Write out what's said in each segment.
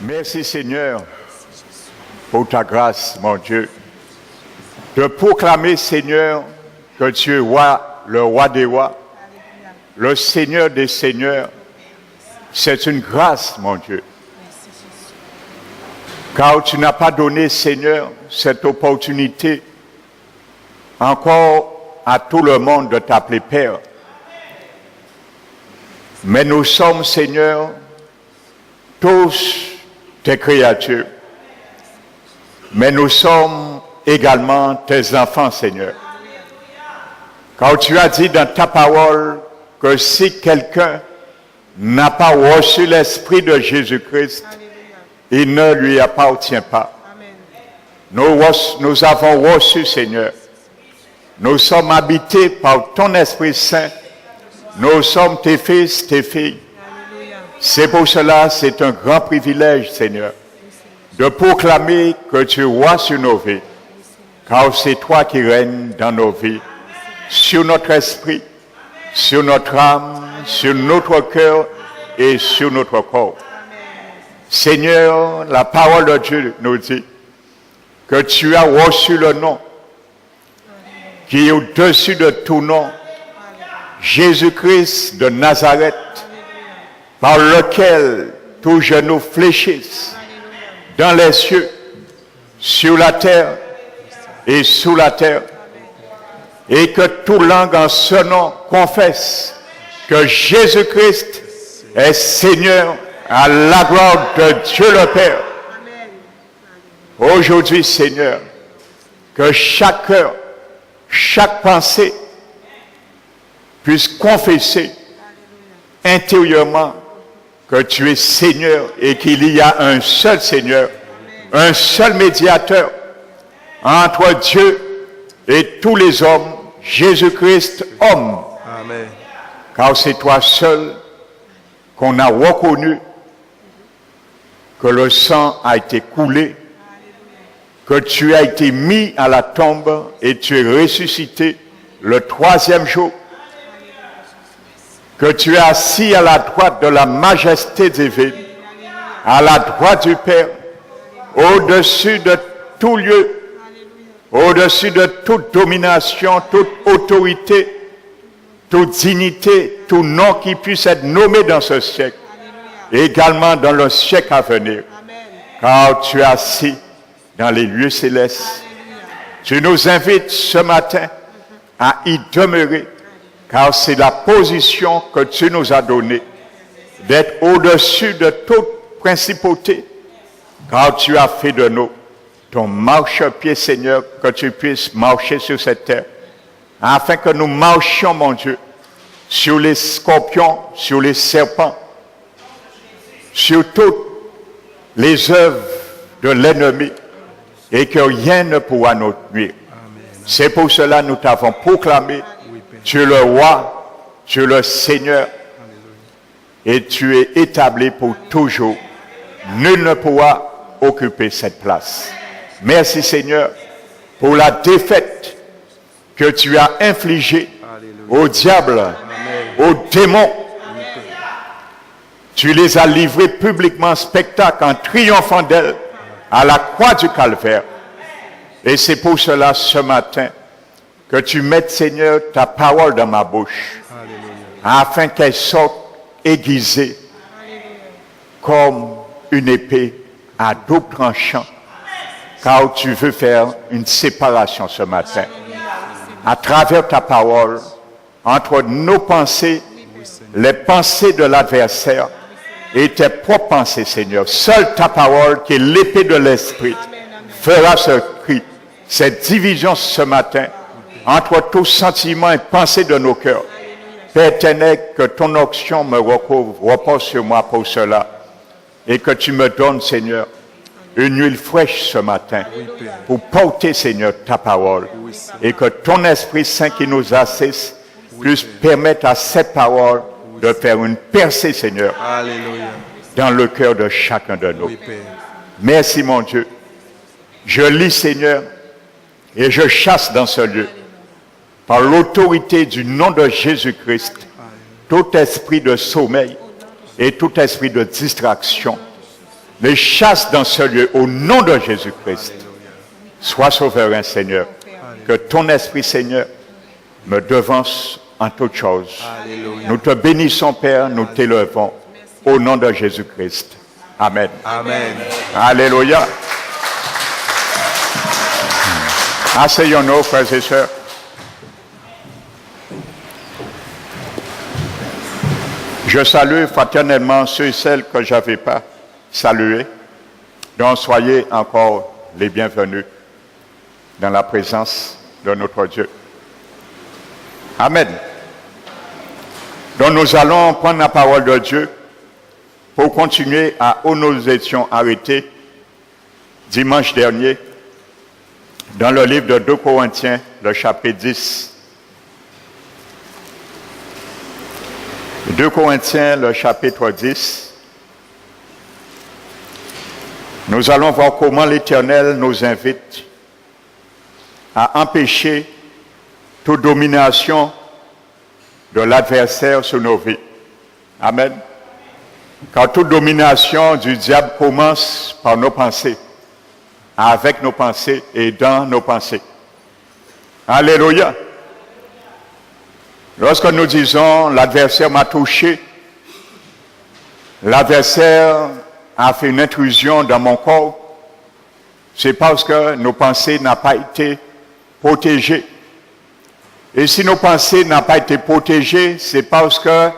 Merci Seigneur pour ta grâce, mon Dieu, de proclamer, Seigneur, que tu es roi, le roi des rois, le Seigneur des seigneurs. C'est une grâce, mon Dieu. Car tu n'as pas donné, Seigneur, cette opportunité encore à tout le monde de t'appeler Père. Mais nous sommes, Seigneur, tous tes créatures. Mais nous sommes également tes enfants, Seigneur. Car tu as dit dans ta parole que si quelqu'un n'a pas reçu l'Esprit de Jésus-Christ, il ne lui appartient pas. Nous avons reçu, Seigneur. Nous sommes habités par ton Esprit Saint. Nous sommes tes fils, tes filles. C'est pour cela, c'est un grand privilège, Seigneur, de proclamer que tu es roi sur nos vies. Car c'est toi qui règnes dans nos vies, sur notre esprit, sur notre âme, sur notre cœur et sur notre corps. Seigneur, la parole de Dieu nous dit que tu as reçu le nom qui est au-dessus de tout nom, Jésus-Christ de Nazareth, par lequel tous genoux fléchissent dans les cieux, sur la terre et sous la terre, et que toute langue en ce nom confesse que Jésus-Christ est Seigneur à la gloire de Dieu le Père. Aujourd'hui, Seigneur, que chaque cœur, chaque pensée puisse confesser intérieurement que tu es Seigneur et qu'il y a un seul Seigneur, un seul médiateur entre Dieu et tous les hommes, Jésus-Christ, homme. Amen. Car c'est toi seul qu'on a reconnu que le sang a été coulé, que tu as été mis à la tombe et tu es ressuscité le troisième jour, que tu es assis à la droite de la majesté divine, à la droite du Père, au-dessus de tout lieu, au-dessus de toute domination, toute autorité, toute dignité, tout nom qui puisse être nommé dans ce siècle, également dans le siècle à venir. Car tu es assis dans les lieux célestes. Tu nous invites ce matin à y demeurer, car c'est la position que tu nous as donnée, d'être au-dessus de toute principauté, car tu as fait de nous ton marchepied, Seigneur, que tu puisses marcher sur cette terre, afin que nous marchions, mon Dieu, sur les scorpions, sur les serpents, sur toutes les œuvres de l'ennemi, et que rien ne pourra nous nuire. C'est pour cela que nous t'avons proclamé, tu es le roi, tu es le Seigneur, et tu es établi pour toujours. Nul ne pourra occuper cette place. Merci Seigneur pour la défaite que tu as infligée au diable, aux démons. Tu les as livrés publiquement en spectacle en triomphant d'elle à la croix du Calvaire. Et c'est pour cela ce matin que tu mettes, Seigneur, ta parole dans ma bouche, afin qu'elle sorte aiguisée comme une épée à double tranchant, car tu veux faire une séparation ce matin, à travers ta parole, entre nos pensées, les pensées de l'adversaire et tes propres pensées, Seigneur. Seule ta parole, qui est l'épée de l'esprit, fera ce cri, cette division ce matin, entre tous sentiments et pensées de nos cœurs. Père éternel, que ton onction me recouvre, repose sur moi pour cela, et que tu me donnes, Seigneur, une huile fraîche ce matin, pour porter, Seigneur, ta parole, et que ton Esprit Saint qui nous assiste puisse permettre à cette parole de faire une percée, Seigneur, dans le cœur de chacun de nous. Merci, mon Dieu. Je lis, Seigneur, et je chasse dans ce lieu, par l'autorité du nom de Jésus-Christ, tout esprit de sommeil et tout esprit de distraction, les chasse dans ce lieu au nom de Jésus-Christ. Sois souverain, Seigneur. Que ton Esprit, Seigneur, me devance en toutes choses. Nous te bénissons, Père, nous t'élevons au nom de Jésus-Christ. Amen. Amen. Alléluia. Asseyons-nous, frères et sœurs. Je salue fraternellement ceux et celles que je n'avais pas salués. Donc soyez encore les bienvenus dans la présence de notre Dieu. Amen. Donc nous allons prendre la parole de Dieu pour continuer à où nous étions arrêtés dimanche dernier dans le livre de 2 Corinthiens, le chapitre 10. 2 Corinthiens, le chapitre 10. Nous allons voir comment l'Éternel nous invite à empêcher toute domination de l'adversaire sur nos vies. Amen. Car toute domination du diable commence par nos pensées, avec nos pensées et dans nos pensées. Alléluia. Lorsque nous disons l'adversaire m'a touché, l'adversaire a fait une intrusion dans mon corps, c'est parce que nos pensées n'ont pas été protégées. Et si nos pensées n'ont pas été protégées, c'est parce que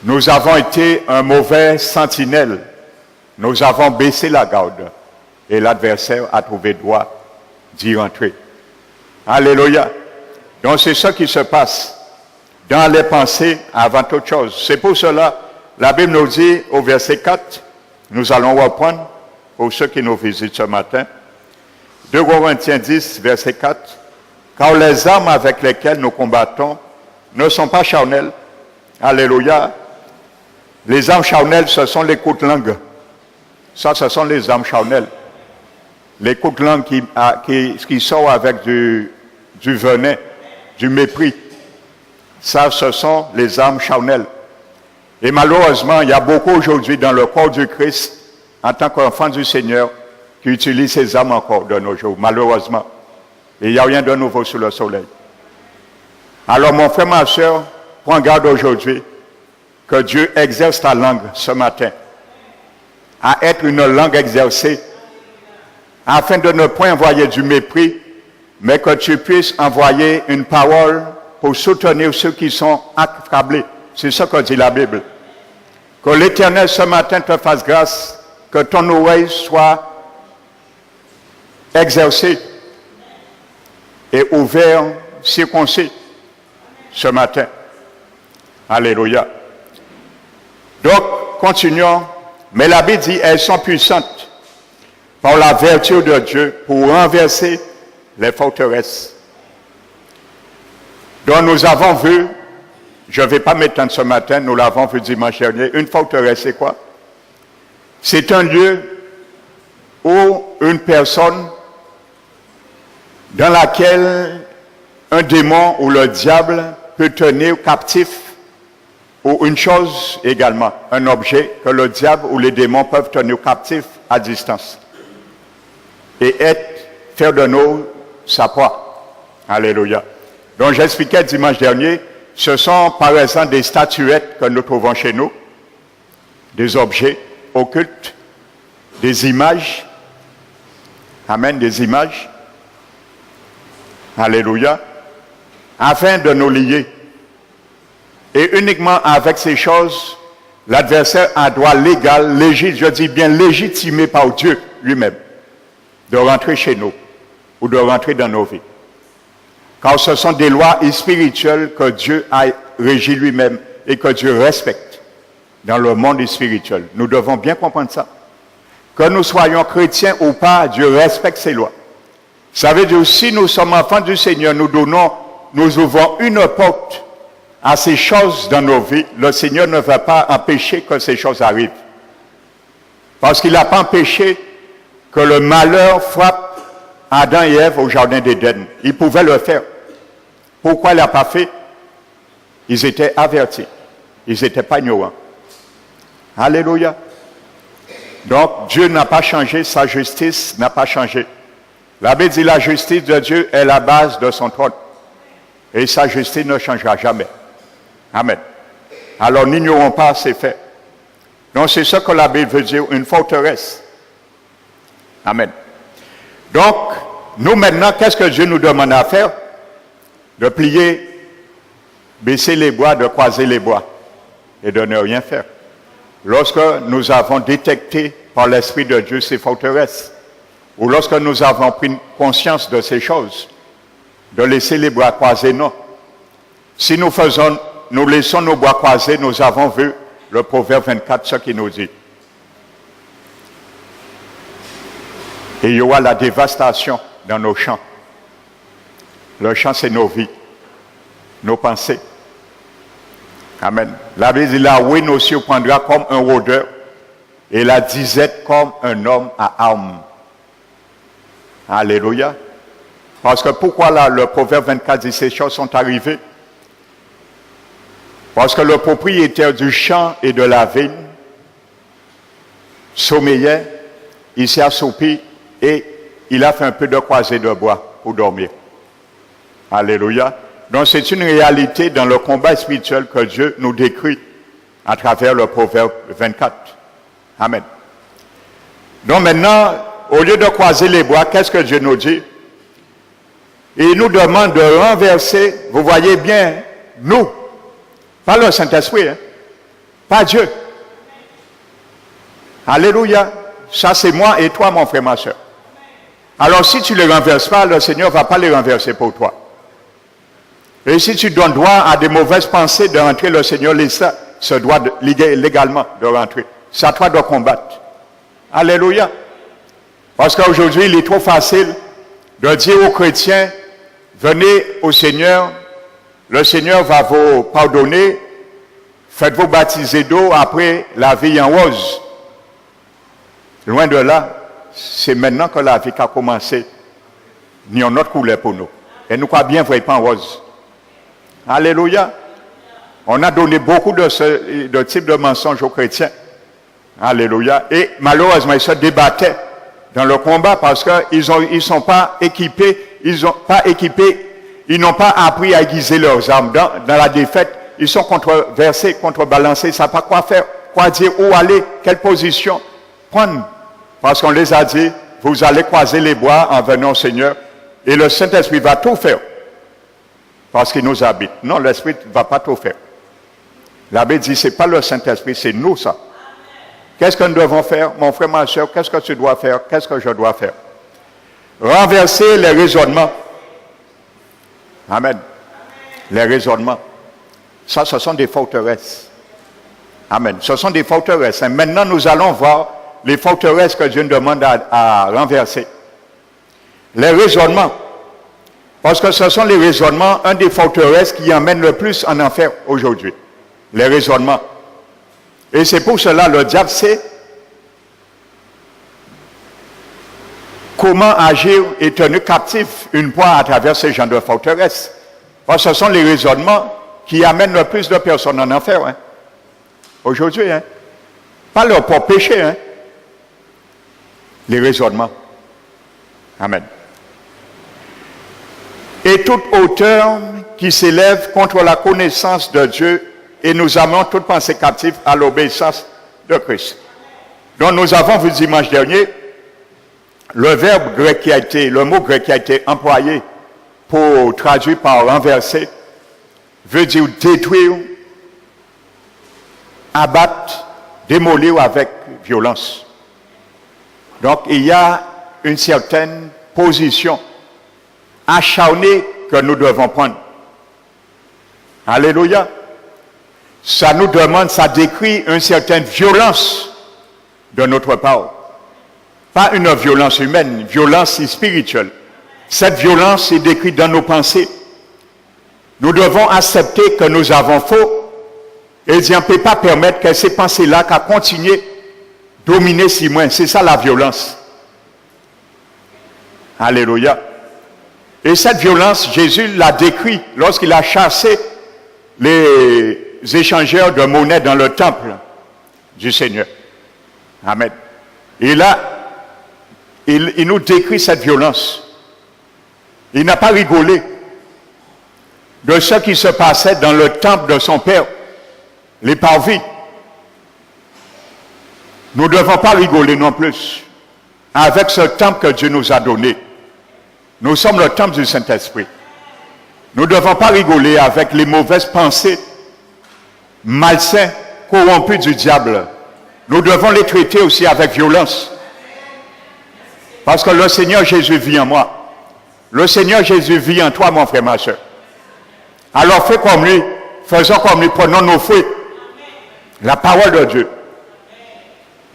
nous avons été un mauvais sentinelle. Nous avons baissé la garde et l'adversaire a trouvé droit d'y rentrer. Alléluia. Donc c'est ça qui se passe dans les pensées avant toute chose. C'est pour cela, la Bible nous dit au verset 4, nous allons reprendre pour ceux qui nous visitent ce matin, 2 Corinthiens 10, verset 4, car les armes avec lesquelles nous combattons ne sont pas charnelles. Alléluia. Les armes charnelles, ce sont les coups de langue. Ça, ce sont les armes charnelles. Les coups de langue qui sortent avec du venin, du mépris. Ça, ce sont les armes charnelles. Et malheureusement, il y a beaucoup aujourd'hui dans le corps du Christ, en tant qu'enfant du Seigneur, qui utilisent ces armes encore de nos jours, malheureusement. Et il n'y a rien de nouveau sous le soleil. Alors, mon frère, ma soeur, prends garde aujourd'hui que Dieu exerce ta langue ce matin, à être une langue exercée, afin de ne point envoyer du mépris, mais que tu puisses envoyer une parole pour soutenir ceux qui sont accablés. C'est ce que dit la Bible. Que l'Éternel ce matin te fasse grâce, que ton oreille soit exercée et ouverte, circoncis ce matin. Alléluia. Donc, continuons. Mais la Bible dit, elles sont puissantes par la vertu de Dieu pour renverser les forteresses. Donc, nous avons vu, je ne vais pas m'étendre ce matin, nous l'avons vu dimanche dernier, une forteresse, c'est quoi? C'est un lieu où une personne dans laquelle un démon ou le diable peut tenir captif, ou une chose également, un objet que le diable ou les démons peuvent tenir captif à distance et faire de nous sa proie. Alléluia. Donc j'expliquais dimanche dernier, ce sont par exemple des statuettes que nous trouvons chez nous, des objets occultes, des images, amen, des images, alléluia, afin de nous lier. Et uniquement avec ces choses, l'adversaire a droit légal, je dis bien légitimé par Dieu lui-même, de rentrer chez nous ou de rentrer dans nos vies. Car ce sont des lois spirituelles que Dieu a régies lui-même et que Dieu respecte dans le monde spirituel. Nous devons bien comprendre ça. Que nous soyons chrétiens ou pas, Dieu respecte ces lois. Ça veut dire, si nous sommes enfants du Seigneur, nous ouvrons une porte à ces choses dans nos vies. Le Seigneur ne va pas empêcher que ces choses arrivent. Parce qu'il n'a pas empêché que le malheur frappe Adam et Ève au jardin d'Éden. Il pouvait le faire. Pourquoi il n'a pas fait? Ils étaient avertis. Ils n'étaient pas ignorants. Alléluia. Donc, Dieu n'a pas changé, sa justice n'a pas changé. La Bible dit la justice de Dieu est la base de son trône. Et sa justice ne changera jamais. Amen. Alors, n'ignorons pas ces faits. Donc, c'est ce que la Bible veut dire, une forteresse. Amen. Donc, nous maintenant, qu'est-ce que Dieu nous demande à faire? De plier, baisser les bois, de croiser les bois et de ne rien faire. Lorsque nous avons détecté par l'Esprit de Dieu ces forteresses, ou lorsque nous avons pris conscience de ces choses, de laisser les bois croisés, non. Si nous laissons nos bois croisés, nous avons vu le Proverbe 24, ce qui nous dit. Et il y aura la dévastation dans nos champs. Le champ, c'est nos vies, nos pensées. Amen. La Bible dit, la ruine aussi prendra comme un rôdeur et la disette comme un homme à armes. Alléluia. Parce que pourquoi là, le Proverbe 24 dit ces choses sont arrivées? Parce que le propriétaire du champ et de la vigne sommeillait, il s'est assoupi et il a fait un peu de croisée de bois pour dormir. Alléluia. Donc c'est une réalité dans le combat spirituel que Dieu nous décrit à travers le Proverbe 24. Amen. Donc maintenant, au lieu de croiser les bois, qu'est-ce que Dieu nous dit? Il nous demande de renverser, vous voyez bien, nous, pas le Saint-Esprit, hein, pas Dieu. Alléluia. Ça c'est moi et toi, mon frère, ma soeur. Alors si tu ne les renverses pas, le Seigneur ne va pas les renverser pour toi. Et si tu donnes droit à des mauvaises pensées de rentrer, le Seigneur se doit légalement de rentrer. C'est à toi de combattre. Alléluia. Parce qu'aujourd'hui, il est trop facile de dire aux chrétiens, venez au Seigneur, le Seigneur va vous pardonner, faites-vous baptiser d'eau, après la vie en rose. Loin de là, c'est maintenant que la vie a commencé. Ni en autre couleur pour nous. Et nous croyons bien, pas en rose. Alléluia. On a donné beaucoup de types de mensonges aux chrétiens. Alléluia. Et malheureusement, ils se débattaient dans le combat parce qu'ils sont pas équipés, ils n'ont pas appris à aiguiser leurs armes. Dans la défaite, ils sont controversés, contrebalancés, ils ne savent pas quoi faire, quoi dire, où aller, quelle position prendre. Parce qu'on les a dit, vous allez croiser les bois en venant au Seigneur et le Saint-Esprit va tout faire. Parce qu'il nous habite. Non, l'Esprit ne va pas tout faire. La Bible dit, ce n'est pas le Saint-Esprit, c'est nous ça. Qu'est-ce que nous devons faire, mon frère, ma soeur? Qu'est-ce que tu dois faire? Qu'est-ce que je dois faire? Renverser les raisonnements. Amen. Les raisonnements. Ça, ce sont des forteresses. Amen. Ce sont des forteresses. Et maintenant, nous allons voir les forteresses que Dieu nous demande à renverser. Les raisonnements. Parce que ce sont les raisonnements, un des forteresses qui emmènent le plus en enfer aujourd'hui. Les raisonnements. Et c'est pour cela le diable sait comment agir et tenir captif une proie à travers ces genres de forteresses. Parce que ce sont les raisonnements qui amènent le plus de personnes en enfer. Hein. Aujourd'hui, hein. Pas leur propre péché. Hein. Les raisonnements. Amen. Et toute hauteur qui s'élève contre la connaissance de Dieu, et nous amenons toute pensée captive à l'obéissance de Christ. Donc nous avons vu dimanche dernier, le mot grec qui a été employé pour traduire par renverser, veut dire détruire, abattre, démolir avec violence. Donc il y a une certaine position acharnée que nous devons prendre. Alléluia. Ça nous demande, ça décrit une certaine violence de notre part. Pas une violence humaine, une violence spirituelle. Cette violence est décrite dans nos pensées. Nous devons accepter que nous avons faux et Dieu ne peut pas permettre que ces pensées-là continuent à dominer si moins. C'est ça la violence. Alléluia. Et cette violence, Jésus l'a décrit lorsqu'il a chassé les échangeurs de monnaie dans le temple du Seigneur. Amen. Et là, il nous décrit cette violence. Il n'a pas rigolé de ce qui se passait dans le temple de son père, les parvis. Nous ne devons pas rigoler non plus avec ce temple que Dieu nous a donné. Nous sommes le temple du Saint-Esprit. Nous ne devons pas rigoler avec les mauvaises pensées malsaines, corrompues du diable. Nous devons les traiter aussi avec violence. Parce que le Seigneur Jésus vit en moi. Le Seigneur Jésus vit en toi, mon frère, ma soeur. Alors fais comme lui, faisons comme lui, prenons nos fouets, la parole de Dieu.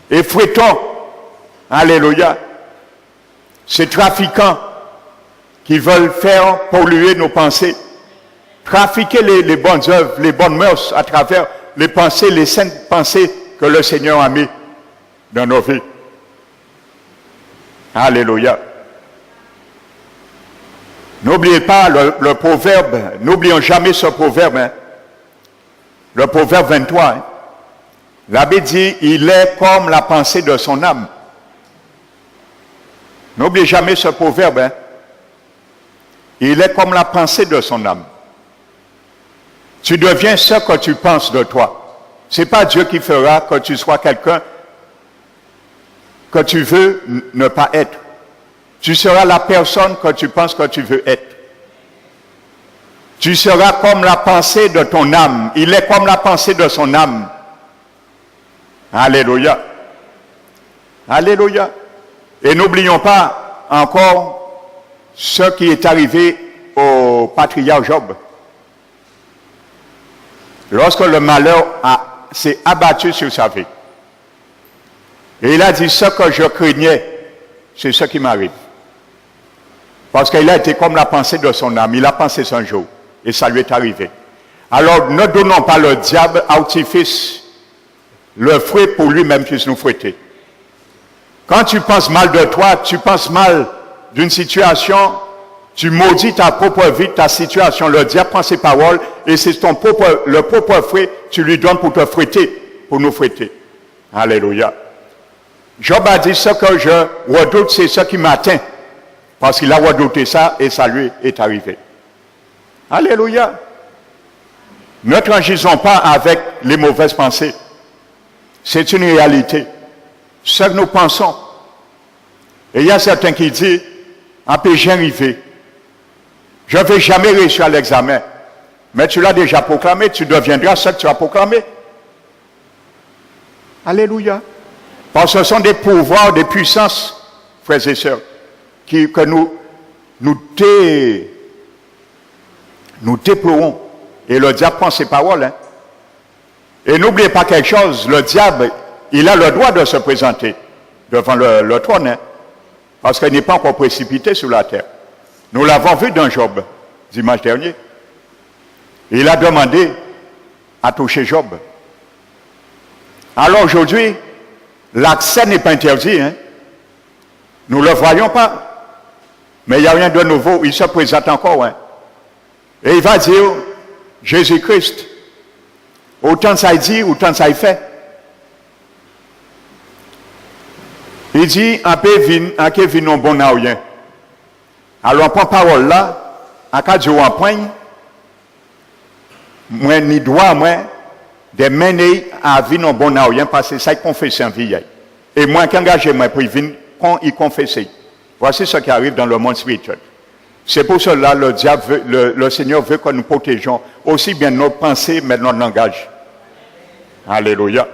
Et fouettons, alléluia, ces trafiquants qui veulent faire polluer nos pensées, trafiquer les bonnes œuvres, les bonnes mœurs à travers les pensées, les saintes pensées que le Seigneur a mis dans nos vies. Alléluia. N'oubliez pas le proverbe, n'oublions jamais ce proverbe, hein. Le proverbe 23. Hein. L'abbé dit, il est comme la pensée de son âme. N'oubliez jamais ce proverbe. Hein. Il est comme la pensée de son âme. Tu deviens ce que tu penses de toi. Ce n'est pas Dieu qui fera que tu sois quelqu'un que tu veux ne pas être. Tu seras la personne que tu penses que tu veux être. Tu seras comme la pensée de ton âme. Il est comme la pensée de son âme. Alléluia. Alléluia. Et n'oublions pas encore ce qui est arrivé au patriarche Job. Lorsque le malheur s'est abattu sur sa vie. Et il a dit, ce que je craignais, c'est ce qui m'arrive. Parce qu'il a été comme la pensée de son âme. Il a pensé son jour. Et ça lui est arrivé. Alors, ne donnons pas le diable artifice, le fouet pour lui-même puisse nous fouetter. Quand tu penses mal de toi, tu penses mal d'une situation, tu maudis ta propre vie, ta situation. Le diable prend ses paroles et c'est le propre fouet, tu lui donnes pour te fouetter, pour nous fouetter. Alléluia. Job a dit, ce que je redoute, c'est ce qui m'atteint. Parce qu'il a redouté ça et ça lui est arrivé. Alléluia. Ne transigeons pas avec les mauvaises pensées. C'est une réalité. Ce que nous pensons. Et il y a certains qui disent, en péché arrivé, je ne vais jamais réussir à l'examen. Mais tu l'as déjà proclamé, tu deviendras ce que tu as proclamé. Alléluia. Parce que ce sont des pouvoirs, des puissances, frères et sœurs, que nous déplorons. Et le diable prend ses paroles. Hein. Et n'oubliez pas quelque chose, le diable, il a le droit de se présenter devant le trône. Hein, parce qu'il n'est pas encore précipité sur la terre. Nous l'avons vu dans Job, dimanche dernier. Il a demandé à toucher Job. Alors aujourd'hui, l'accès n'est pas interdit. Hein. Nous ne le voyons pas. Mais il n'y a rien de nouveau. Il se présente encore. Hein. Et il va dire, Jésus-Christ, autant ça dit, autant ça fait. Il dit, en Kevin, non bon à rien. Alors on prend parole là, en cas de en point, moi, ni droit, moi, de mener à vie non bon à rien, parce que ça est confessé en vie. Et moi, qui engage moi pour y confesser. Voici ce qui arrive dans le monde spirituel. C'est pour cela que le diable le Seigneur veut que nous protégeons aussi bien nos pensées, mais notre langage. Alléluia.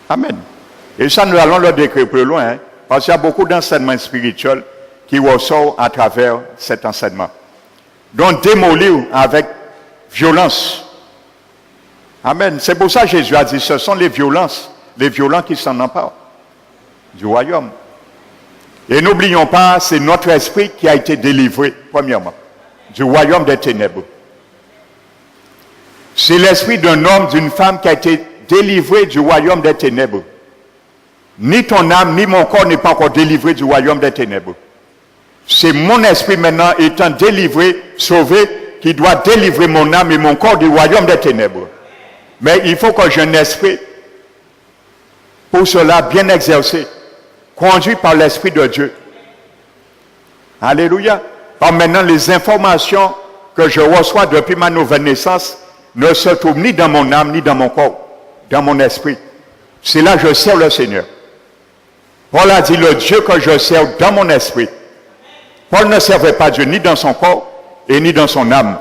Amen. Et ça, nous allons le décrire plus loin, hein, parce qu'il y a beaucoup d'enseignements spirituels qui ressortent à travers cet enseignement. Donc, démolir avec violence. Amen. C'est pour ça que Jésus a dit, ce sont les violents qui s'en emparent du royaume. Et n'oublions pas, c'est notre esprit qui a été délivré, premièrement, du royaume des ténèbres. C'est l'esprit d'un homme, d'une femme qui a été délivré du royaume des ténèbres. Ni ton âme, ni mon corps n'est pas encore délivré du royaume des ténèbres. C'est mon esprit maintenant étant délivré, sauvé, qui doit délivrer mon âme et mon corps du royaume des ténèbres. Mais il faut que j'ai un esprit pour cela bien exercé, conduit par l'Esprit de Dieu. Alléluia. Par maintenant, les informations que je reçois depuis ma nouvelle naissance ne se trouvent ni dans mon âme, ni dans mon corps, dans mon esprit. C'est là que je sers le Seigneur. Paul a dit, le Dieu que je sers dans mon esprit. Paul ne servait pas Dieu ni dans son corps et ni dans son âme.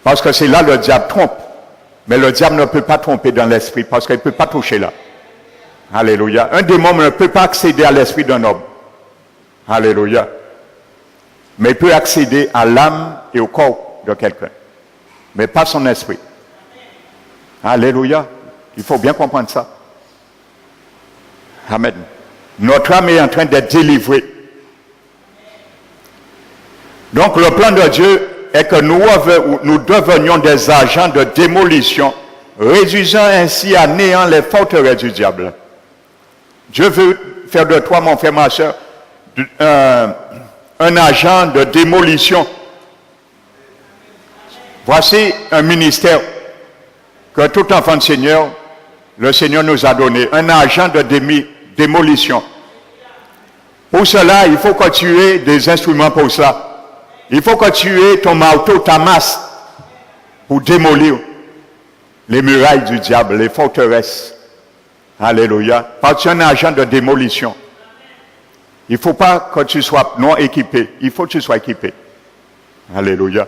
Parce que c'est là le diable trompe. Mais le diable ne peut pas tromper dans l'esprit parce qu'il ne peut pas toucher là. Alléluia. Un démon ne peut pas accéder à l'esprit d'un homme. Alléluia. Mais il peut accéder à l'âme et au corps de quelqu'un. Mais pas son esprit. Alléluia. Il faut bien comprendre ça. Amen. Notre âme est en train d'être délivrée. Donc le plan de Dieu est que nous devenions des agents de démolition, réduisant ainsi à néant les forteresses du diable. Dieu veut faire de toi, mon frère, ma soeur, un agent de démolition. Voici un ministère que tout enfant de Seigneur, le Seigneur nous a donné, un agent de démolition. Pour cela, il faut que tu aies des instruments pour ça. Il faut que tu aies ton marteau, ta masse, pour démolir les murailles du diable, les forteresses. Alléluia. Parce que tu es un agent de démolition. Il ne faut pas que tu sois non équipé. Il faut que tu sois équipé. Alléluia.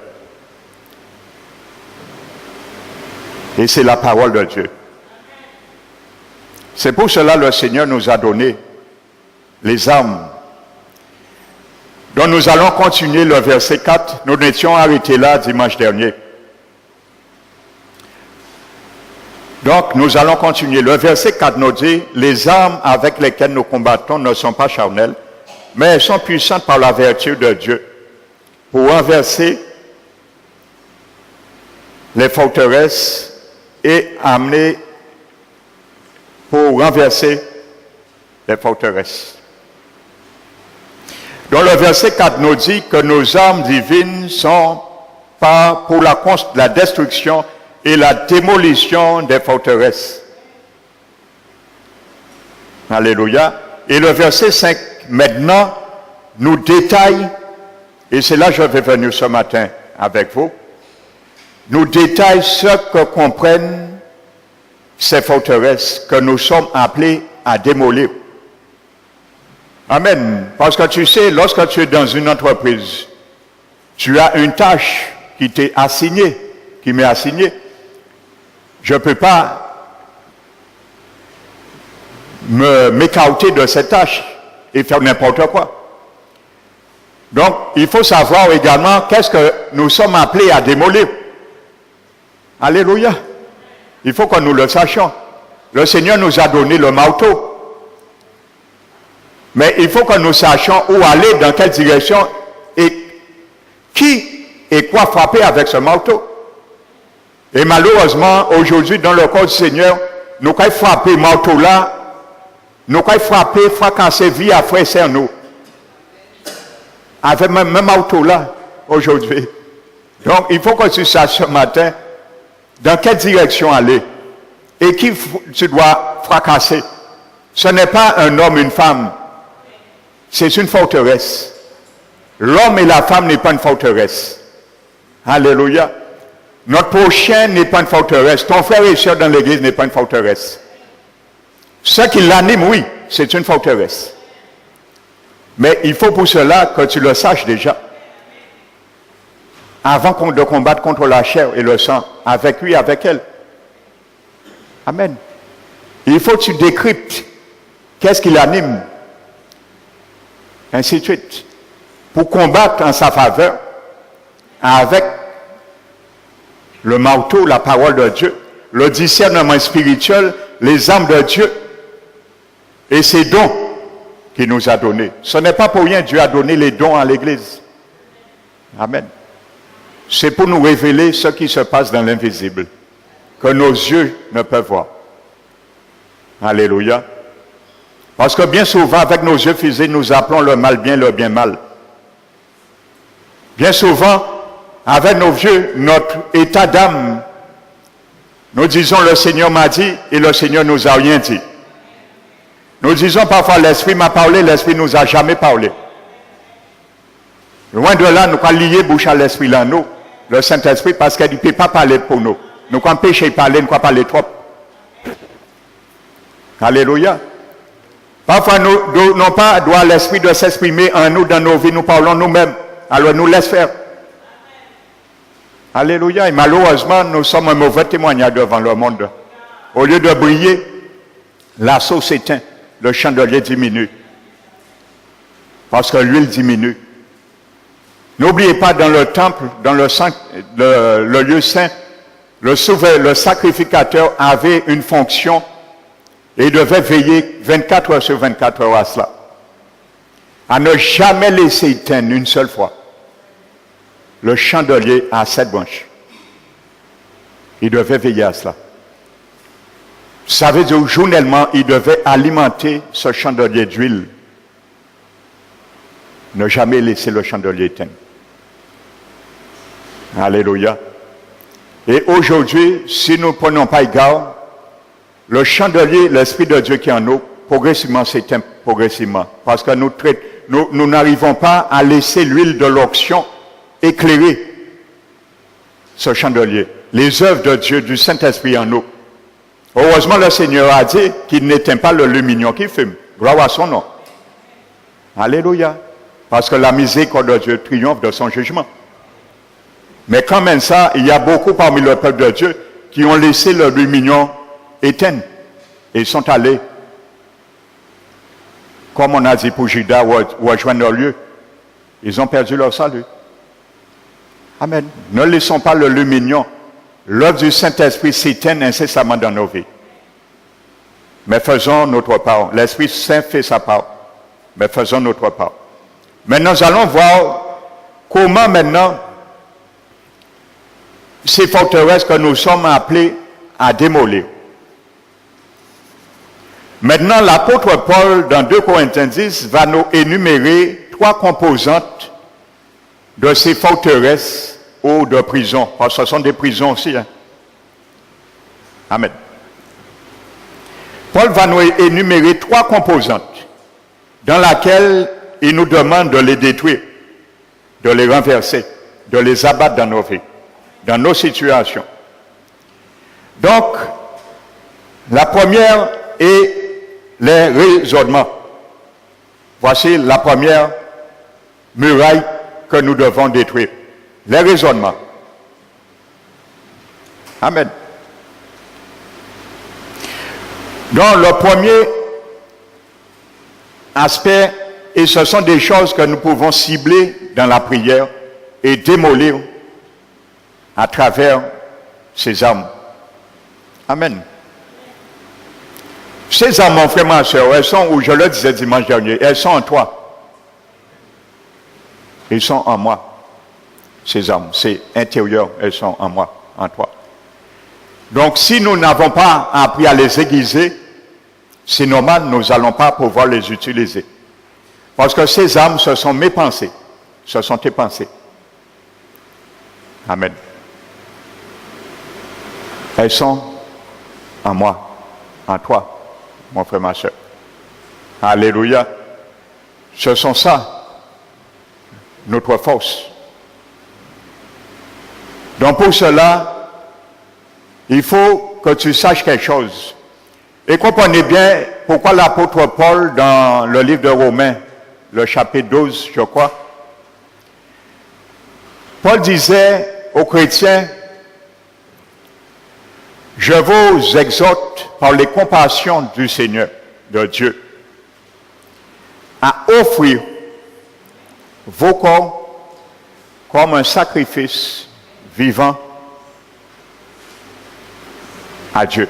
Et c'est la parole de Dieu. C'est pour cela que le Seigneur nous a donné les armes. Donc nous allons continuer le verset 4. Nous étions arrêtés là dimanche dernier. Donc nous allons continuer. Le verset 4 nous dit, les armes avec lesquelles nous combattons ne sont pas charnelles, mais elles sont puissantes par la vertu de Dieu pour renverser les forteresses et amener pour renverser les forteresses. Donc le verset 4 nous dit que nos armes divines sont pas pour la destruction et la démolition des forteresses. Alléluia. Et le verset 5 maintenant nous détaille, et c'est là que je vais venir ce matin avec vous, nous détaille ce que comprennent ces forteresses que nous sommes appelés à démolir. Amen. Parce que tu sais, lorsque tu es dans une entreprise, tu as une tâche qui t'est assignée, qui m'est assignée. Je ne peux pas m'écarter de cette tâche et faire n'importe quoi. Donc, il faut savoir également qu'est-ce que nous sommes appelés à démolir. Alléluia. Il faut que nous le sachions. Le Seigneur nous a donné le marteau. Mais il faut que nous sachions où aller, dans quelle direction, et qui et quoi frapper avec ce marteau. Et malheureusement, aujourd'hui, dans le corps du Seigneur, nous pouvons frapper marteau là, nous pouvons frapper, fracasser vie à frère et sœur nous. Avec même marteau là, aujourd'hui. Donc, il faut que tu saches ce matin dans quelle direction aller et qui tu dois fracasser. Ce n'est pas un homme, une femme. C'est une forteresse. L'homme et la femme n'est pas une forteresse. Alléluia. Notre prochain n'est pas une forteresse. Ton frère et soeur dans l'église n'est pas une forteresse. Ce qui l'anime, oui, c'est une forteresse. Mais il faut pour cela que tu le saches déjà. Avant de combattre contre la chair et le sang, avec lui, avec elle. Amen. Il faut que tu décryptes qu'est-ce qui l'anime. Ainsi de suite. Pour combattre en sa faveur, avec le marteau, la parole de Dieu, le discernement spirituel, les armes de Dieu et ses dons qu'il nous a donnés. Ce n'est pas pour rien Dieu a donné les dons à l'Église. Amen. C'est pour nous révéler ce qui se passe dans l'invisible, que nos yeux ne peuvent voir. Alléluia. Parce que bien souvent, avec nos yeux physiques, nous appelons le mal bien, le bien mal. Bien souvent, avec nos yeux, notre état d'âme, nous disons le Seigneur m'a dit et le Seigneur nous a rien dit. Nous disons parfois l'Esprit m'a parlé, l'Esprit nous a jamais parlé. Loin de là, nous allons lier bouche à l'Esprit là, nous, le Saint-Esprit, parce qu'il ne peut pas parler pour nous. Nous allons empêcher de parler, nous allons parler trop. Alléluia. Parfois, nous n'avons pas droit l'Esprit de s'exprimer en nous, dans nos vies, nous parlons nous-mêmes. Alors, nous laisse faire. Alléluia. Et malheureusement, nous sommes un mauvais témoignage devant le monde. Au lieu de briller, la sauce s'éteint, le chandelier diminue. Parce que l'huile diminue. N'oubliez pas, dans le temple, dans le lieu saint, le sacrificateur avait une fonction et il devait veiller 24 heures sur 24 heures à cela. À ne jamais laisser éteindre une seule fois le chandelier à 7 branches. Il devait veiller à cela. Ça veut dire journellement, il devait alimenter ce chandelier d'huile. Ne jamais laisser le chandelier éteint. Alléluia. Et aujourd'hui, si nous ne prenons pas garde, le chandelier, l'Esprit de Dieu qui est en nous, progressivement s'éteint progressivement. Parce que nous n'arrivons pas à laisser l'huile de l'onction éclairer ce chandelier. Les œuvres de Dieu, du Saint-Esprit en nous. Heureusement, le Seigneur a dit qu'il n'éteint pas le lumignon qui fume. Gloire à son nom. Alléluia. Parce que la miséricorde de Dieu triomphe de son jugement. Mais quand même ça, il y a beaucoup parmi le peuple de Dieu qui ont laissé le lumignon éteindre. Et ils sont allés, comme on a dit pour Judas, rejoindre leur lieu. Ils ont perdu leur salut. Amen. Ne laissons pas le lumignon, l'œuvre du Saint-Esprit s'éteindre incessamment dans nos vies. Mais faisons notre part. L'Esprit Saint fait sa part. Mais faisons notre part. Maintenant, nous allons voir comment maintenant ces forteresses que nous sommes appelés à démolir. Maintenant, l'apôtre Paul, dans 2 Corinthiens 10, va nous énumérer 3 composantes de ces forteresses ou de prisons. Parce que ce sont des prisons aussi. Hein. Amen. Paul va nous énumérer 3 composantes dans lesquelles il nous demande de les détruire, de les renverser, de les abattre dans nos vies, dans nos situations. Donc, la première est les raisonnements. Voici la première muraille que nous devons détruire. Les raisonnements. Amen. Donc, le premier aspect, et ce sont des choses que nous pouvons cibler dans la prière et démolir à travers ces armes. Amen. Ces armes, mon frère, ma soeur, elles sont, où je le disais dimanche dernier, elles sont en toi. Elles sont en moi. Ces armes, c'est intérieur, elles sont en moi, en toi. Donc, si nous n'avons pas appris à les aiguiser, c'est normal, nous n'allons pas pouvoir les utiliser. Parce que ces armes, ce sont mes pensées. Ce sont tes pensées. Amen. Elles sont en moi, en toi, mon frère, ma soeur. Alléluia. Ce sont ça, notre force. Donc pour cela, il faut que tu saches quelque chose. Et comprenez bien pourquoi l'apôtre Paul, dans le livre de Romains, le chapitre 12, je crois, Paul disait aux chrétiens, je vous exhorte par les compassions du Seigneur, de Dieu, à offrir vos corps comme un sacrifice vivant à Dieu.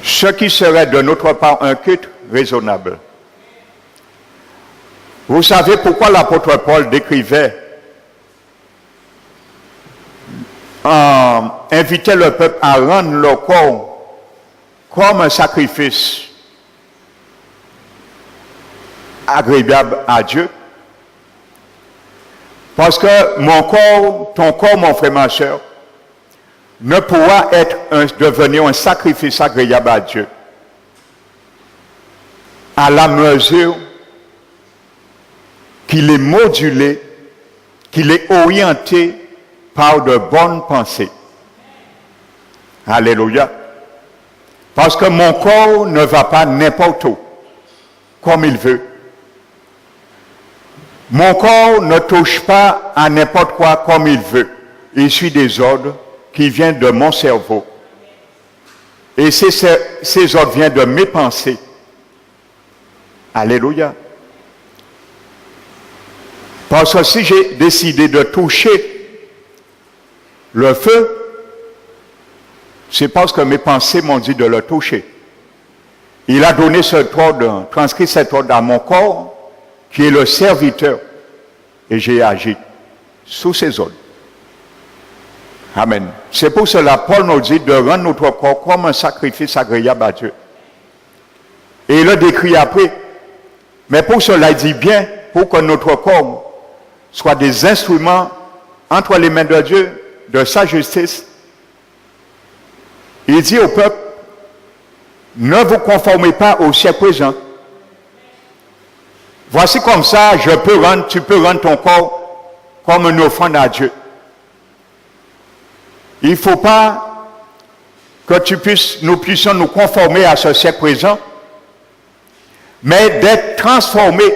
Ce qui serait de notre part un culte raisonnable. Vous savez pourquoi l'apôtre Paul décrivait, invitait le peuple à rendre leur corps comme un sacrifice agréable à Dieu. Parce que mon corps, ton corps, mon frère, ma soeur, ne pourra devenir un sacrifice agréable à Dieu à la mesure qu'il est modulé, qu'il est orienté par de bonnes pensées. Alléluia. Parce que mon corps ne va pas n'importe où, comme il veut. Mon corps ne touche pas à n'importe quoi comme il veut. Il suit des ordres qui viennent de mon cerveau. Et ces ordres viennent de mes pensées. Alléluia. Parce que si j'ai décidé de toucher le feu, c'est parce que mes pensées m'ont dit de le toucher. Il a donné cet ordre, transcrit cet ordre à mon corps, qui est le serviteur, et j'ai agi sous ses ordres. Amen. C'est pour cela Paul nous dit de rendre notre corps comme un sacrifice agréable à Dieu. Et il le décrit après. Mais pour cela, il dit bien, pour que notre corps soit des instruments entre les mains de Dieu, de sa justice, il dit au peuple, ne vous conformez pas au siècle présent. Voici comme ça, tu peux rendre ton corps comme une offrande à Dieu. Il ne faut pas que nous puissions nous conformer à ce siècle présent, mais d'être transformés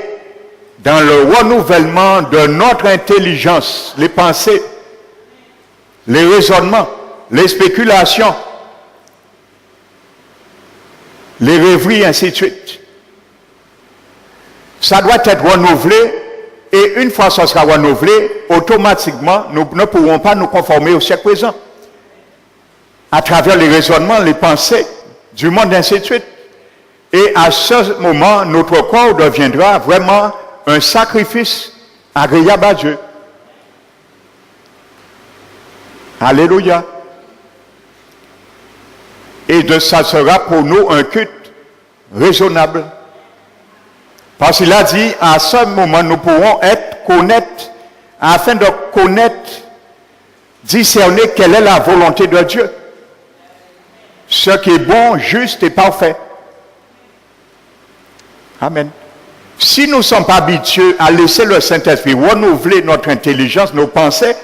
dans le renouvellement de notre intelligence, les pensées, les raisonnements, les spéculations, les rêveries, ainsi de suite. Ça doit être renouvelé, et une fois que ça sera renouvelé, automatiquement, nous ne pourrons pas nous conformer au siècle présent. À travers les raisonnements, les pensées du monde, ainsi de suite. Et à ce moment, notre corps deviendra vraiment un sacrifice agréable à Dieu. Alléluia. Et ça sera pour nous un culte raisonnable. Parce qu'il a dit, à ce moment, nous pourrons connaître, afin de connaître, discerner quelle est la volonté de Dieu. Ce qui est bon, juste et parfait. Amen. Si nous ne sommes pas habitués à laisser le Saint-Esprit renouveler notre intelligence, nos pensées,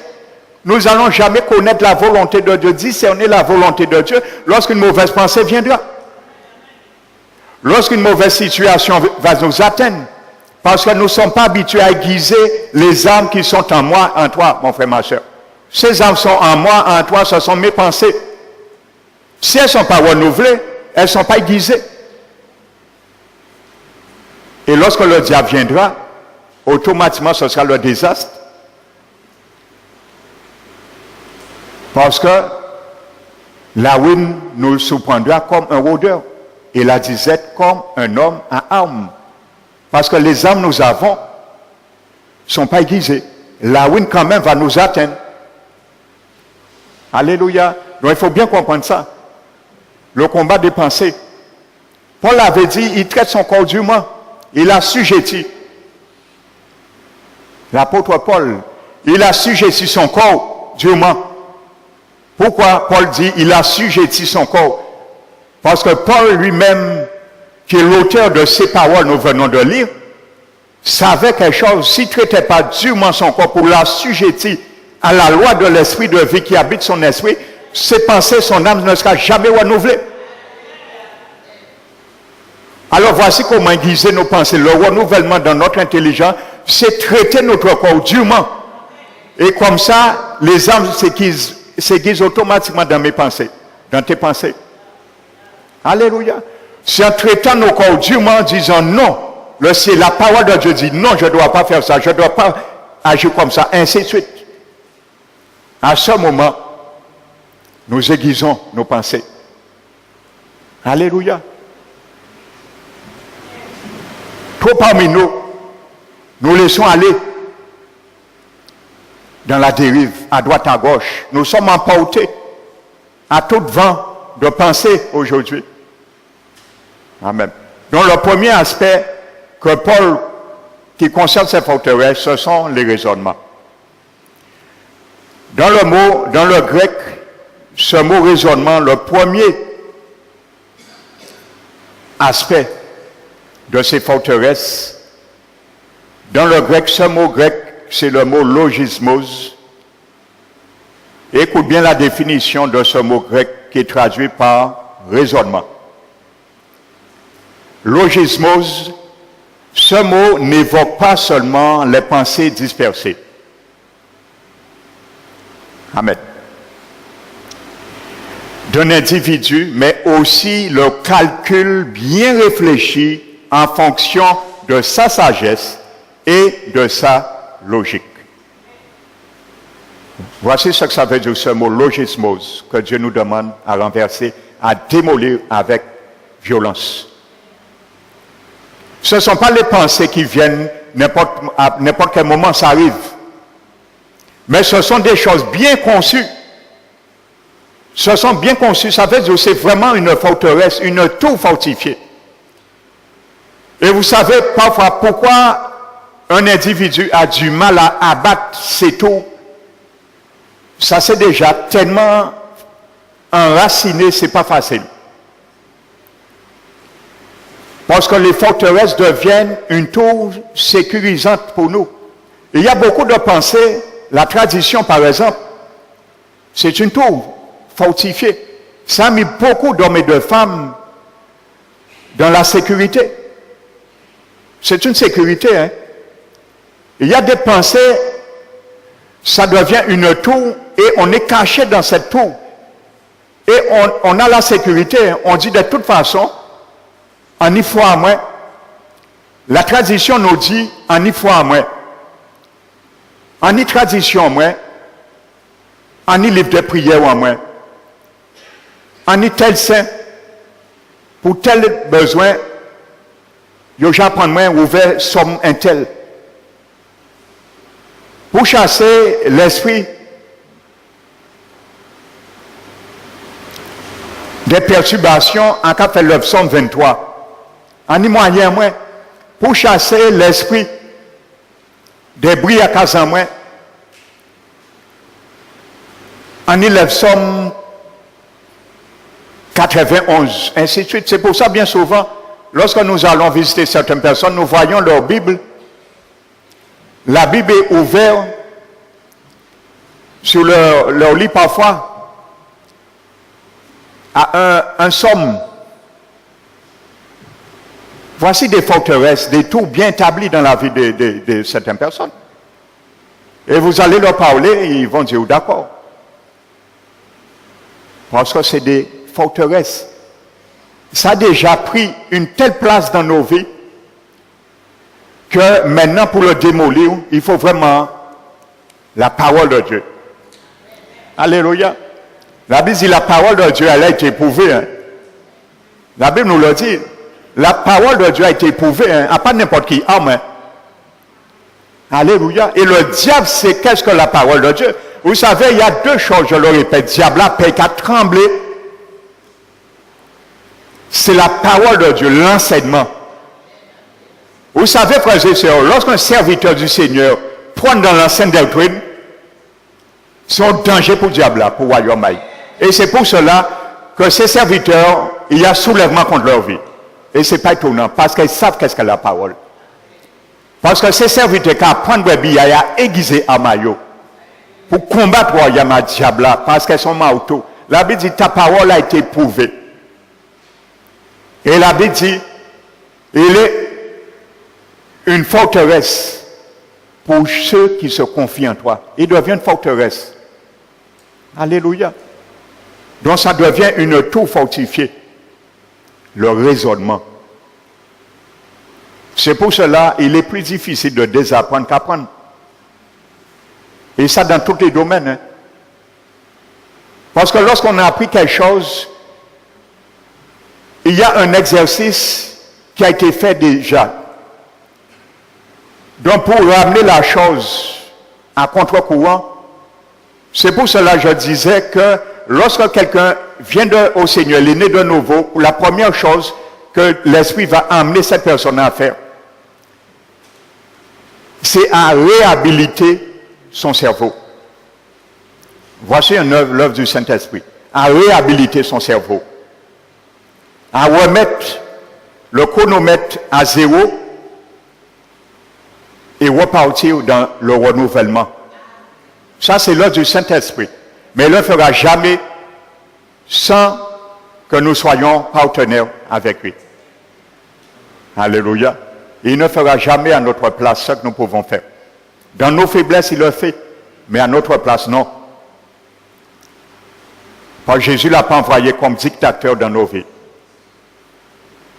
nous n'allons jamais connaître la volonté de Dieu, discerner la volonté de Dieu lorsqu'une mauvaise pensée viendra. Lorsqu'une mauvaise situation va nous atteindre. Parce que nous ne sommes pas habitués à aiguiser les âmes qui sont en moi, en toi, mon frère, ma soeur. Ces âmes sont en moi, en toi, ce sont mes pensées. Si elles ne sont pas renouvelées, elles ne sont pas aiguisées. Et lorsque le diable viendra, automatiquement ce sera le désastre. Parce que la ruine nous surprendra comme un rôdeur et la disette comme un homme à armes. Parce que les armes nous avons ne sont pas aiguisées. La ruine quand même va nous atteindre. Alléluia. Donc il faut bien comprendre ça. Le combat des pensées. Paul avait dit, il traite son corps dûment. Il a assujetti. L'apôtre Paul, il a assujetti son corps dûment. Pourquoi Paul dit, il a assujetti son corps? Parce que Paul lui-même, qui est l'auteur de ces paroles nous venons de lire, savait quelque chose, s'il ne traitait pas dûment son corps pour l'assujettir à la loi de l'esprit de vie qui habite son esprit, ses pensées, son âme ne sera jamais renouvelée. Alors voici comment aiguiser nos pensées. Le renouvellement de notre intelligence, c'est traiter notre corps dûment. Et comme ça, les âmes s'aiguisent automatiquement dans mes pensées, dans tes pensées. Alléluia. C'est en traitant nos corps dûment, disant non. La parole de Dieu dit non, je ne dois pas faire ça, je ne dois pas agir comme ça, ainsi de suite. À ce moment, nous aiguisons nos pensées. Alléluia. Trop parmi nous, nous laissons aller dans la dérive, à droite, à gauche. Nous sommes emportés à tout vent de pensée aujourd'hui. Amen. Donc le premier aspect que Paul, qui concerne ces forteresses, ce sont les raisonnements. Dans le grec, ce mot raisonnement, le premier aspect de ces forteresses. Dans le grec, ce mot grec, c'est le mot logismos. Écoute bien la définition de ce mot grec qui est traduit par raisonnement. Logismos, ce mot n'évoque pas seulement les pensées dispersées. Amen. D'un individu, mais aussi le calcul bien réfléchi en fonction de sa sagesse et de sa logique. Voici ce que ça veut dire ce mot logismos que Dieu nous demande à renverser, à démolir avec violence. Ce ne sont pas les pensées qui viennent à n'importe quel moment, ça arrive. Mais ce sont des choses bien conçues. Ce sont bien conçus, ça veut dire que c'est vraiment une forteresse, une tour fortifiée. Et vous savez parfois pourquoi un individu a du mal à abattre ces tours. Ça c'est déjà tellement enraciné, c'est pas facile. Parce que les forteresses deviennent une tour sécurisante pour nous. Il y a beaucoup de pensées, la tradition par exemple, c'est une tour fortifiée. Ça a mis beaucoup d'hommes et de femmes dans la sécurité. C'est une sécurité, hein. Il y a des pensées, ça devient une tour et on est caché dans cette tour. Et on a la sécurité, hein. On dit de toute façon, en y foi à moi. La tradition nous dit en y foi à moi. En y tradition moi. En y livre de prière à moi. En y tel saint. Pour tel besoin, yo j'apprends moi ouvert somme un tel. Pour chasser l'esprit des perturbations en cas fait le psaume 23. En y moyen moi pour chasser l'esprit des bruits à casa moi. En y le psaume 91, ainsi de suite. C'est pour ça bien souvent, lorsque nous allons visiter certaines personnes, nous voyons leur Bible. La Bible est ouverte sur leur lit parfois à un psaume. Voici des forteresses, des tours bien établis dans la vie de certaines personnes. Et vous allez leur parler, ils vont dire d'accord. Parce que c'est des forteresses. Ça a déjà pris une telle place dans nos vies que maintenant pour le démolir, il faut vraiment la parole de Dieu. Alléluia. La Bible dit la parole de Dieu, elle a été éprouvée. Hein. La Bible nous le dit. La parole de Dieu a été éprouvée, hein, à pas n'importe qui homme. Hein. Alléluia. Et le diable, c'est qu'est-ce que la parole de Dieu? Vous savez, il y a deux choses, je le répète. Diable a payé qu'à trembler. C'est la parole de Dieu, l'enseignement. Vous savez, frères et sœurs, lorsqu'un serviteur du Seigneur prend dans l'ancienne doctrine, c'est un danger pour le diable, pour le royaume. Et c'est pour cela que ces serviteurs, il y a soulèvement contre leur vie. Et ce n'est pas étonnant, parce qu'ils savent qu'est-ce que la parole. Parce que ces serviteurs qui apprennent le billard, à aiguiser à maillot, pour combattre le royaume à diable, parce qu'ils sont marteaux. La Bible dit, ta parole a été prouvée. Et la Bible dit, il est une forteresse pour ceux qui se confient en toi. Il devient une forteresse. Alléluia. Donc ça devient une tour fortifiée. Le raisonnement. C'est pour cela il est plus difficile de désapprendre qu'apprendre. Et ça dans tous les domaines. Hein. Parce que lorsqu'on a appris quelque chose, il y a un exercice qui a été fait déjà. Donc pour ramener la chose à contre-courant, c'est pour cela que je disais que lorsque quelqu'un vient au Seigneur, il est né de nouveau, la première chose que l'Esprit va amener cette personne à faire, c'est à réhabiliter son cerveau. Voici l'œuvre du Saint-Esprit. À réhabiliter son cerveau. À remettre le chronomètre à 0 et repartir dans le renouvellement. Ça, c'est l'œuvre du Saint-Esprit. Mais il ne le fera jamais sans que nous soyons partenaires avec lui. Alléluia. Il ne fera jamais à notre place ce que nous pouvons faire. Dans nos faiblesses, il le fait, mais à notre place, non. Parce que Jésus ne l'a pas envoyé comme dictateur dans nos vies.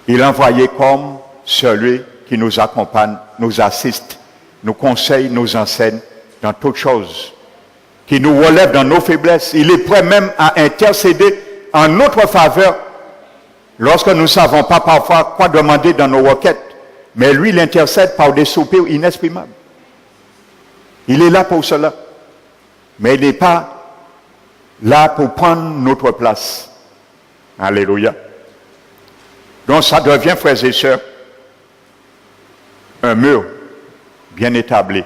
Il l'a envoyé comme celui qui nous accompagne, nous assiste, nous conseille, nous enseigne dans toutes choses, qui nous relève dans nos faiblesses. Il est prêt même à intercéder en notre faveur lorsque nous ne savons pas parfois quoi demander dans nos requêtes. Mais lui, il intercède par des soupirs inexprimables. Il est là pour cela. Mais il n'est pas là pour prendre notre place. Alléluia. Donc ça devient, frères et sœurs, un mur bien établi.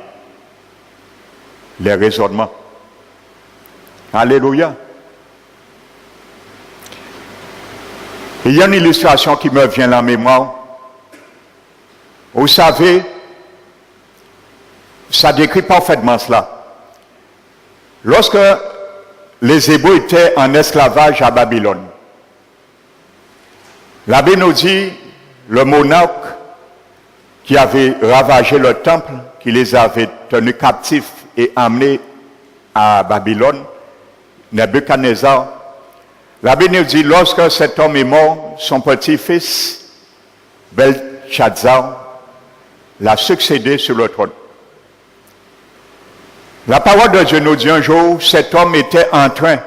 Les raisonnements. Alléluia. Il y a une illustration qui me vient à la mémoire. Vous savez, ça décrit parfaitement cela. Lorsque les Hébreux étaient en esclavage à Babylone, la Bible nous dit, le monarque qui avait ravagé le temple, qui les avait tenus captifs et amenés à Babylone, Nebuchadnezzar, la Bible nous dit, lorsque cet homme est mort, son petit-fils, Belshazzar, l'a succédé sur le trône. La parole de Dieu nous dit un jour, cet homme était en train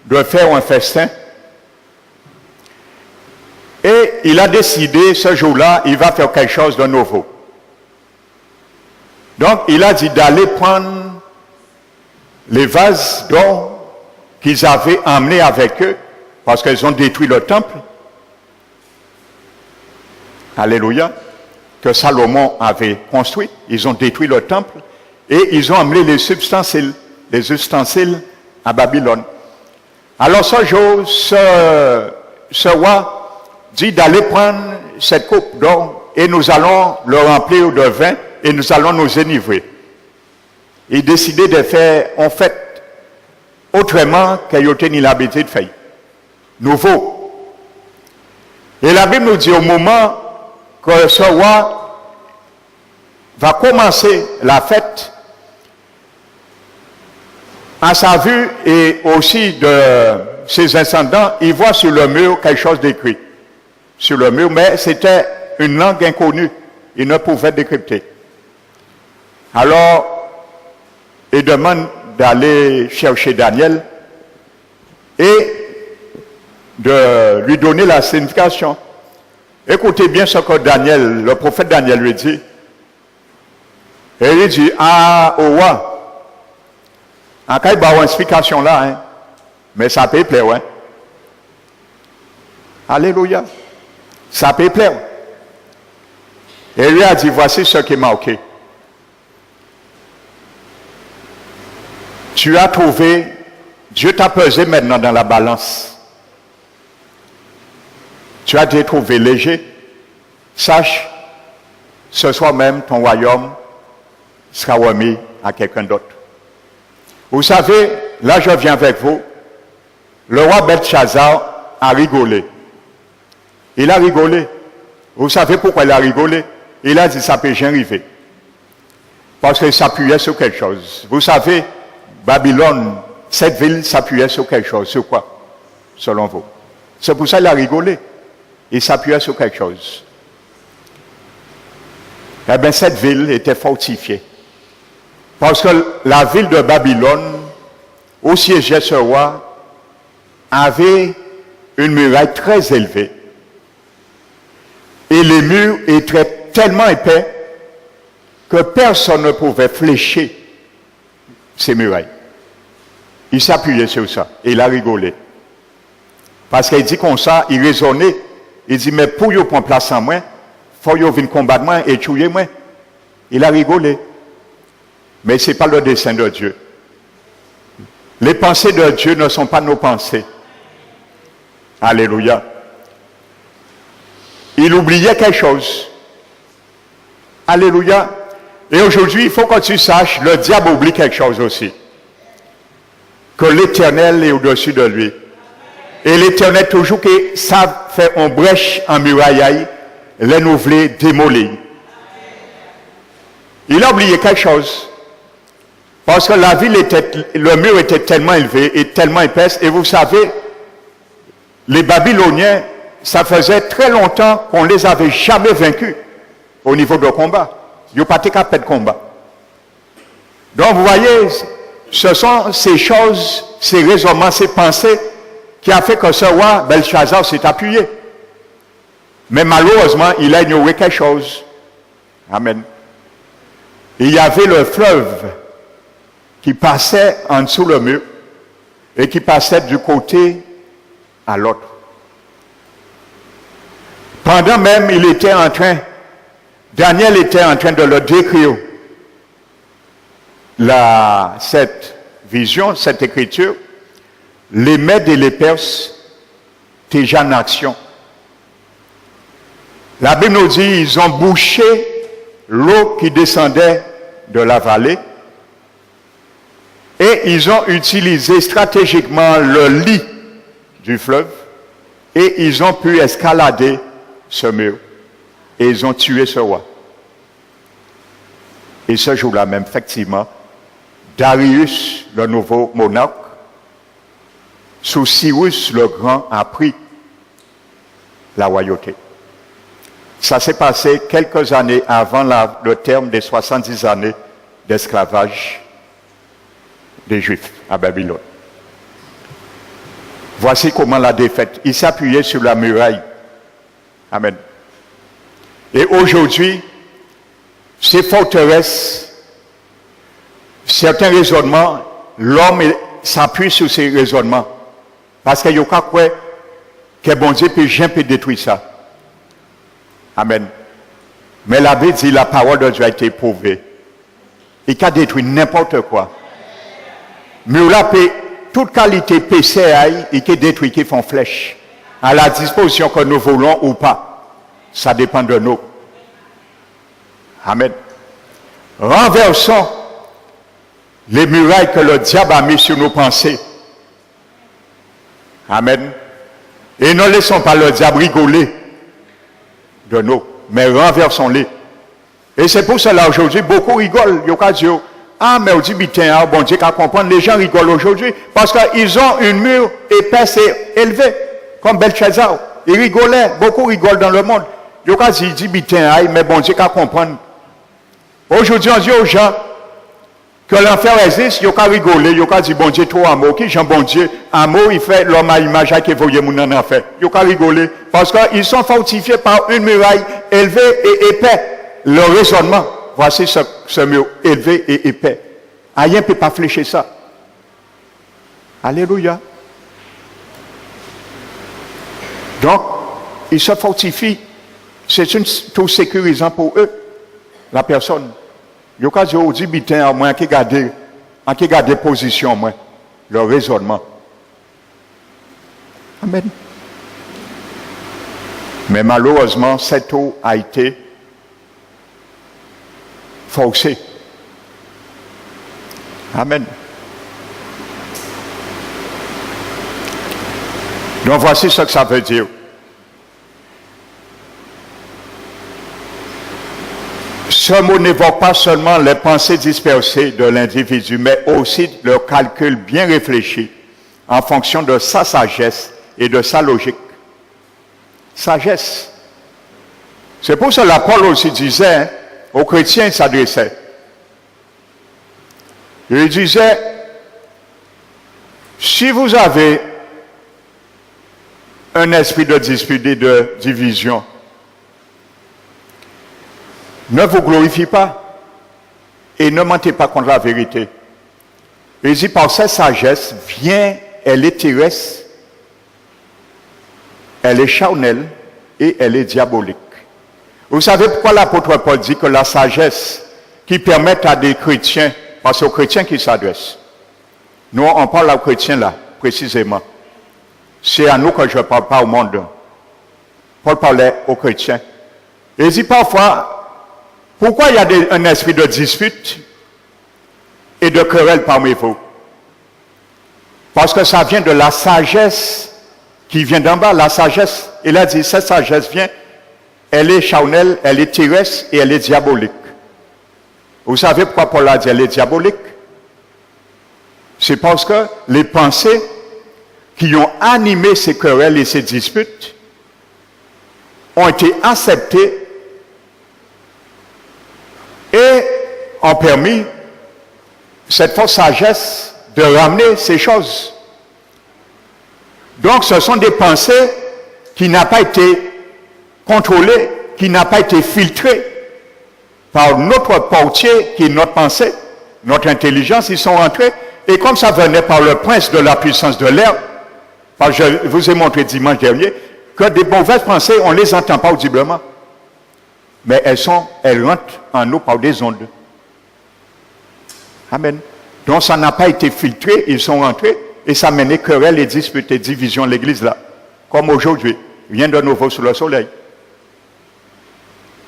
de faire un festin et il a décidé ce jour-là, il va faire quelque chose de nouveau. Donc il a dit d'aller prendre les vases d'or qu'ils avaient emmenés avec eux parce qu'ils ont détruit le temple. Alléluia. Que Salomon avait construit. Ils ont détruit le temple et ils ont amené les ustensiles à Babylone. Alors ce jour, ce roi dit d'aller prendre cette coupe d'or et nous allons le remplir de vin et nous allons nous enivrer. Il décidait de faire en fait autrement qu'il tenu l'habitude de faire. Nouveau. Et la Bible nous dit au moment que ce roi va commencer la fête, à sa vue et aussi de ses ascendants, il voit sur le mur quelque chose d'écrit. Sur le mur, mais c'était une langue inconnue. Il ne pouvait décrypter. Alors, il demande d'aller chercher Daniel et de lui donner la signification. Écoutez bien ce que Daniel, le prophète Daniel lui dit. Et il dit, au roi, en cas il va avoir une explication là, hein, mais ça peut plaire, hein. Alléluia. Ça peut plaire. Et lui a dit, voici ce qui est marqué. Tu as trouvé, Dieu t'a pesé maintenant dans la balance. Tu as été trouvé léger. Sache, ce soir même, ton royaume sera remis à quelqu'un d'autre. Vous savez, là je viens avec vous, le roi Belshazzar a rigolé. Il a rigolé. Vous savez pourquoi il a rigolé? Il a dit, ça peut jamais arriver. Parce qu'il s'appuyait sur quelque chose. Vous savez, Babylone, cette ville s'appuyait sur quelque chose. Sur quoi? Selon vous. C'est pour ça qu'il a rigolé. Il s'appuyait sur quelque chose. Eh bien, cette ville était fortifiée. Parce que la ville de Babylone, où siégeait ce roi, avait une muraille très élevée. Et les murs étaient tellement épais que personne ne pouvait flécher ces murailles. Il s'appuyait sur ça et il a rigolé. Parce qu'il dit comme ça, il raisonnait. Il dit, mais pour y prendre place en moi, il faut y venir combattre moi et tuer moi. Il a rigolé. Mais ce n'est pas le dessein de Dieu. Les pensées de Dieu ne sont pas nos pensées. Alléluia. il oubliait quelque chose. Alléluia. Et aujourd'hui, il faut que tu saches, le diable oublie quelque chose aussi. Que l'Éternel est au-dessus de lui. Et l'Éternel, toujours que ça fait une brèche en muraille, les nous voulons démolir. Il a oublié quelque chose. Parce que la ville était, le mur était tellement élevé et tellement épaisse. Et vous savez, les Babyloniens, ça faisait très longtemps qu'on ne les avait jamais vaincus au niveau de combat. Ils n'ont pas été capables de combat. Donc vous voyez, ce sont ces choses, ces raisonnements, ces pensées qui a fait que ce roi Belshazzar s'est appuyé. Mais malheureusement, il a ignoré quelque chose. Amen. Il y avait le fleuve qui passait en dessous le mur et qui passait du côté à l'autre. Pendant même, Daniel était en train de le décrire. Cette vision, cette écriture, les Mèdes et les Perses étaient déjà en action. La Bible nous dit ils ont bouché l'eau qui descendait de la vallée et ils ont utilisé stratégiquement le lit du fleuve et ils ont pu escalader ce mur et ils ont tué ce roi. Et ce jour-là même, effectivement, Darius, le nouveau monarque, sous Cyrus le Grand, a pris la royauté. Ça s'est passé quelques années avant le terme des 70 années d'esclavage des Juifs à Babylone. Voici comment la défaite. Il s'appuyait sur la muraille. Amen. Et aujourd'hui, ces forteresses, certains raisonnements, l'homme s'appuie sur ces raisonnements. Parce qu'il y a quoi que bon Dieu peut jamais détruire ça. Amen. Mais la Bible dit la parole de Dieu a été éprouvée. Il peut détruire n'importe quoi. Mais là, toute qualité PCI, il peut détruire qui font flèche. À la disposition que nous voulons ou pas. Ça dépend de nous. Amen. Renversons les murailles que le diable a mis sur nos pensées. Amen. Et ne laissons pas le diable rigoler de nous, mais renversons-les. Et c'est pour cela aujourd'hui, beaucoup rigolent. Il y a dit, ah, mais on dit, bon Dieu, qu'à comprendre, les gens rigolent aujourd'hui parce qu'ils ont une mur épaisse et élevée, comme Belshazzar. Ils rigolaient, beaucoup rigolent dans le monde. Il y a dit, mais bon Dieu, qu'à comprendre. Aujourd'hui, on dit aux gens que l'enfer existe, il y a rigoler, il y a dit, bon Dieu, trop amour. Qui Jean bon Dieu? Amour, il fait l'homme à image qui voyait mon enfer. Il y a rigoler. Parce qu'ils sont fortifiés par une muraille élevée et épais. Le raisonnement, voici ce mur élevé et épais. Rien ne peut pas flécher ça. Alléluia. Donc, ils se fortifient. C'est tout sécurisant pour eux, la personne. Il y a des bitins à moins qui gardent position, moins, le raisonnement. Amen. Mais malheureusement, cette eau a été forcée. Amen. Donc voici ce que ça veut dire. Ce mot n'évoque pas seulement les pensées dispersées de l'individu, mais aussi le calcul bien réfléchi en fonction de sa sagesse et de sa logique. Sagesse. C'est pour cela que Paul aussi disait, aux chrétiens, il s'adressait. Il disait, si vous avez un esprit de dispute et de division, ne vous glorifiez pas et ne mentez pas contre la vérité. Il dit, par cette sagesse, elle est terrestre, elle est charnelle et elle est diabolique. Vous savez pourquoi l'apôtre Paul dit que la sagesse qui permet à des chrétiens, parce aux chrétiens qui s'adressent, nous on parle aux chrétiens là, précisément. C'est à nous que je ne parle pas au monde. Paul parlait aux chrétiens. Et il dit parfois, pourquoi il y a un esprit de dispute et de querelle parmi vous? Parce que ça vient de la sagesse qui vient d'en bas, la sagesse. Il a dit, cette sagesse vient, elle est charnelle, elle est terrestre et elle est diabolique. Vous savez pourquoi Paul a dit elle est diabolique? C'est parce que les pensées qui ont animé ces querelles et ces disputes ont été acceptées et ont permis cette forte sagesse de ramener ces choses. Donc ce sont des pensées qui n'ont pas été contrôlées, qui n'ont pas été filtrées par notre portier qui est notre pensée, notre intelligence. Ils sont rentrés et comme ça venait par le prince de la puissance de l'air, parce que je vous ai montré dimanche dernier que des mauvaises pensées, on ne les entend pas audiblement. Mais elles rentrent en nous par des ondes. Amen. Donc ça n'a pas été filtré, ils sont rentrés et ça menait querelle et disputes et division de l'église là. Comme aujourd'hui, rien de nouveau sous le soleil.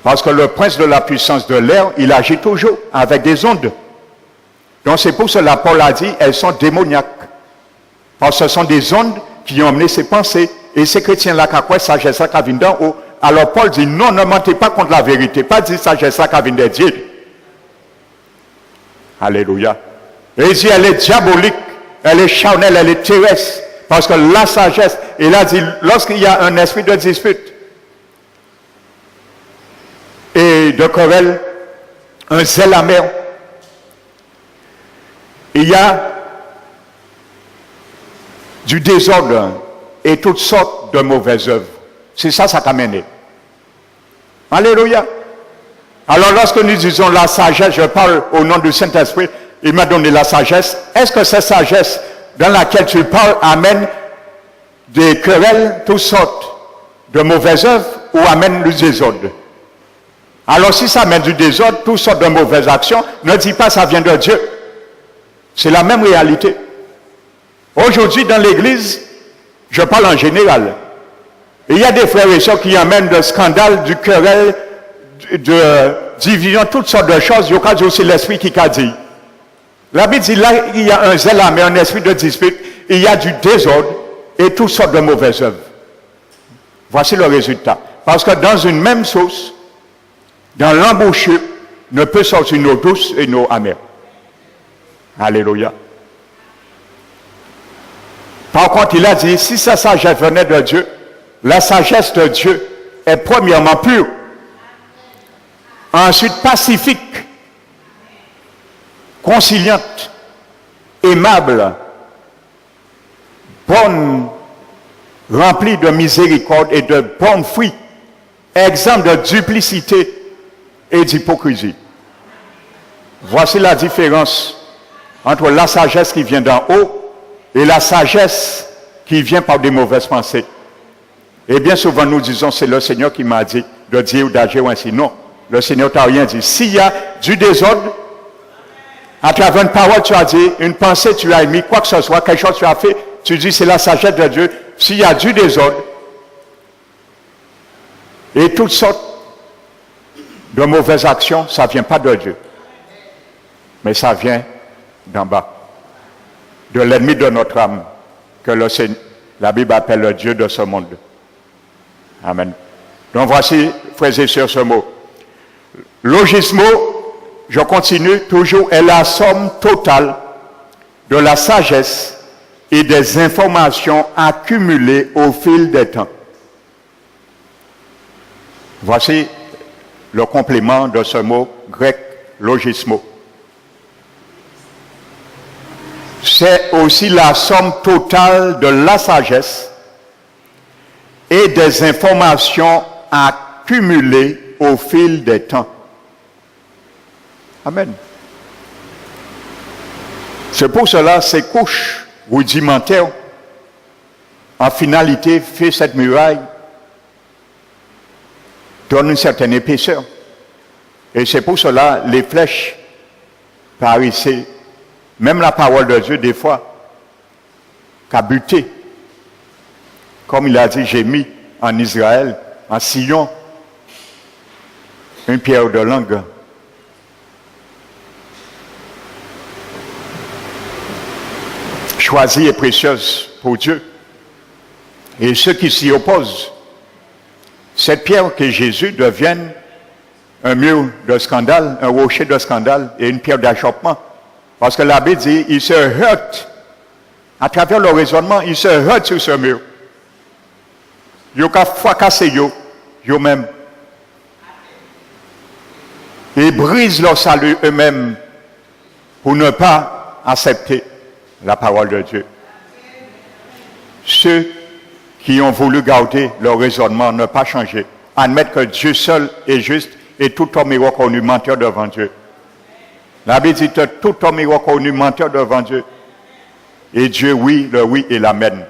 Parce que le prince de la puissance de l'air, il agit toujours avec des ondes. Donc c'est pour cela Paul a dit, elles sont démoniaques. Parce que ce sont des ondes qui ont amené ces pensées. Et ces chrétiens-là, qui ont sagesse qui vient d'en haut. Alors Paul dit, non, ne mentez pas contre la vérité. Pas dire sagesse qui vient de Dieu. Alléluia. Et il dit, elle est diabolique, elle est charnelle, elle est terrestre. Parce que la sagesse, il a dit, lorsqu'il y a un esprit de dispute et de querelle, un zèle amer, il y a du désordre et toutes sortes de mauvaises œuvres. C'est ça qu'a mené. Alléluia. Alors lorsque nous disons la sagesse, je parle au nom du Saint-Esprit, il m'a donné la sagesse. Est-ce que cette sagesse dans laquelle tu parles amène des querelles, toutes sortes de mauvaises œuvres ou amène du désordre? Alors si ça amène du désordre, toutes sortes de mauvaises actions, ne dis pas ça vient de Dieu. C'est la même réalité. Aujourd'hui dans l'église, je parle en général, il y a des frères et sœurs qui amènent de scandales, du querelle, de division, toutes sortes de choses. Il y a aussi l'esprit qui a dit. La Bible dit là, il y a un zèle, mais un esprit de dispute, il y a du désordre et toutes sortes de mauvaises œuvres. Voici le résultat. Parce que dans une même sauce, dans l'embouchure, ne peut sortir une eau douce et une eau amère. Alléluia. Par contre, il a dit, si sa sagesse venait de Dieu, la sagesse de Dieu est premièrement pure, ensuite pacifique, conciliante, aimable, bonne, remplie de miséricorde et de bons fruits, exempte de duplicité et d'hypocrisie. Voici la différence entre la sagesse qui vient d'en haut et la sagesse qui vient par des mauvaises pensées. Et bien souvent nous disons, c'est le Seigneur qui m'a dit de dire ou d'agir ainsi. Non, le Seigneur t'a rien dit. S'il y a du désordre, à travers une parole tu as dit, une pensée tu as émis, quoi que ce soit, quelque chose tu as fait, tu dis c'est la sagesse de Dieu. S'il y a du désordre et toutes sortes de mauvaises actions, ça ne vient pas de Dieu. Mais ça vient d'en bas. De l'ennemi de notre âme, que la Bible appelle le Dieu de ce monde. Amen. Donc voici, frères et sœurs, ce mot. Logismo, je continue, toujours, est la somme totale de la sagesse et des informations accumulées au fil des temps. Voici le complément de ce mot grec, logismo. C'est aussi la somme totale de la sagesse et des informations accumulées au fil des temps. Amen. C'est pour cela ces couches rudimentaires, en finalité, fait cette muraille, donne une certaine épaisseur. Et c'est pour cela les flèches paraissaient. Même la parole de Dieu, des fois, qu'a buté. Comme il a dit, j'ai mis en Israël en sillon, une pierre de langue. Choisie et précieuse pour Dieu. Et ceux qui s'y opposent, cette pierre que Jésus devienne un mur de scandale, un rocher de scandale et une pierre d'achoppement. Parce que la Bible dit, il se heurte, à travers le raisonnement, il se heurte sur ce mur. Il a fracassé eux-mêmes. Ils brisent leur salut eux-mêmes pour ne pas accepter la parole de Dieu. Ceux qui ont voulu garder leur raisonnement, ne pas changer, admettre que Dieu seul est juste et tout homme est reconnu menteur devant Dieu. La Bible dit que tout homme est reconnu menteur devant Dieu. Et Dieu, oui, le oui et l'amen.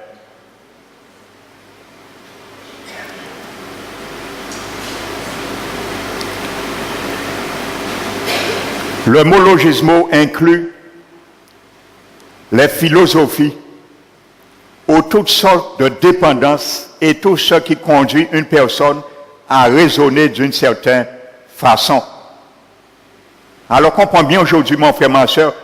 Le mot logismo inclut les philosophies ou toutes sortes de dépendances et tout ce qui conduit une personne à raisonner d'une certaine façon. Alors comprends bien aujourd'hui, mon frère, ma soeur,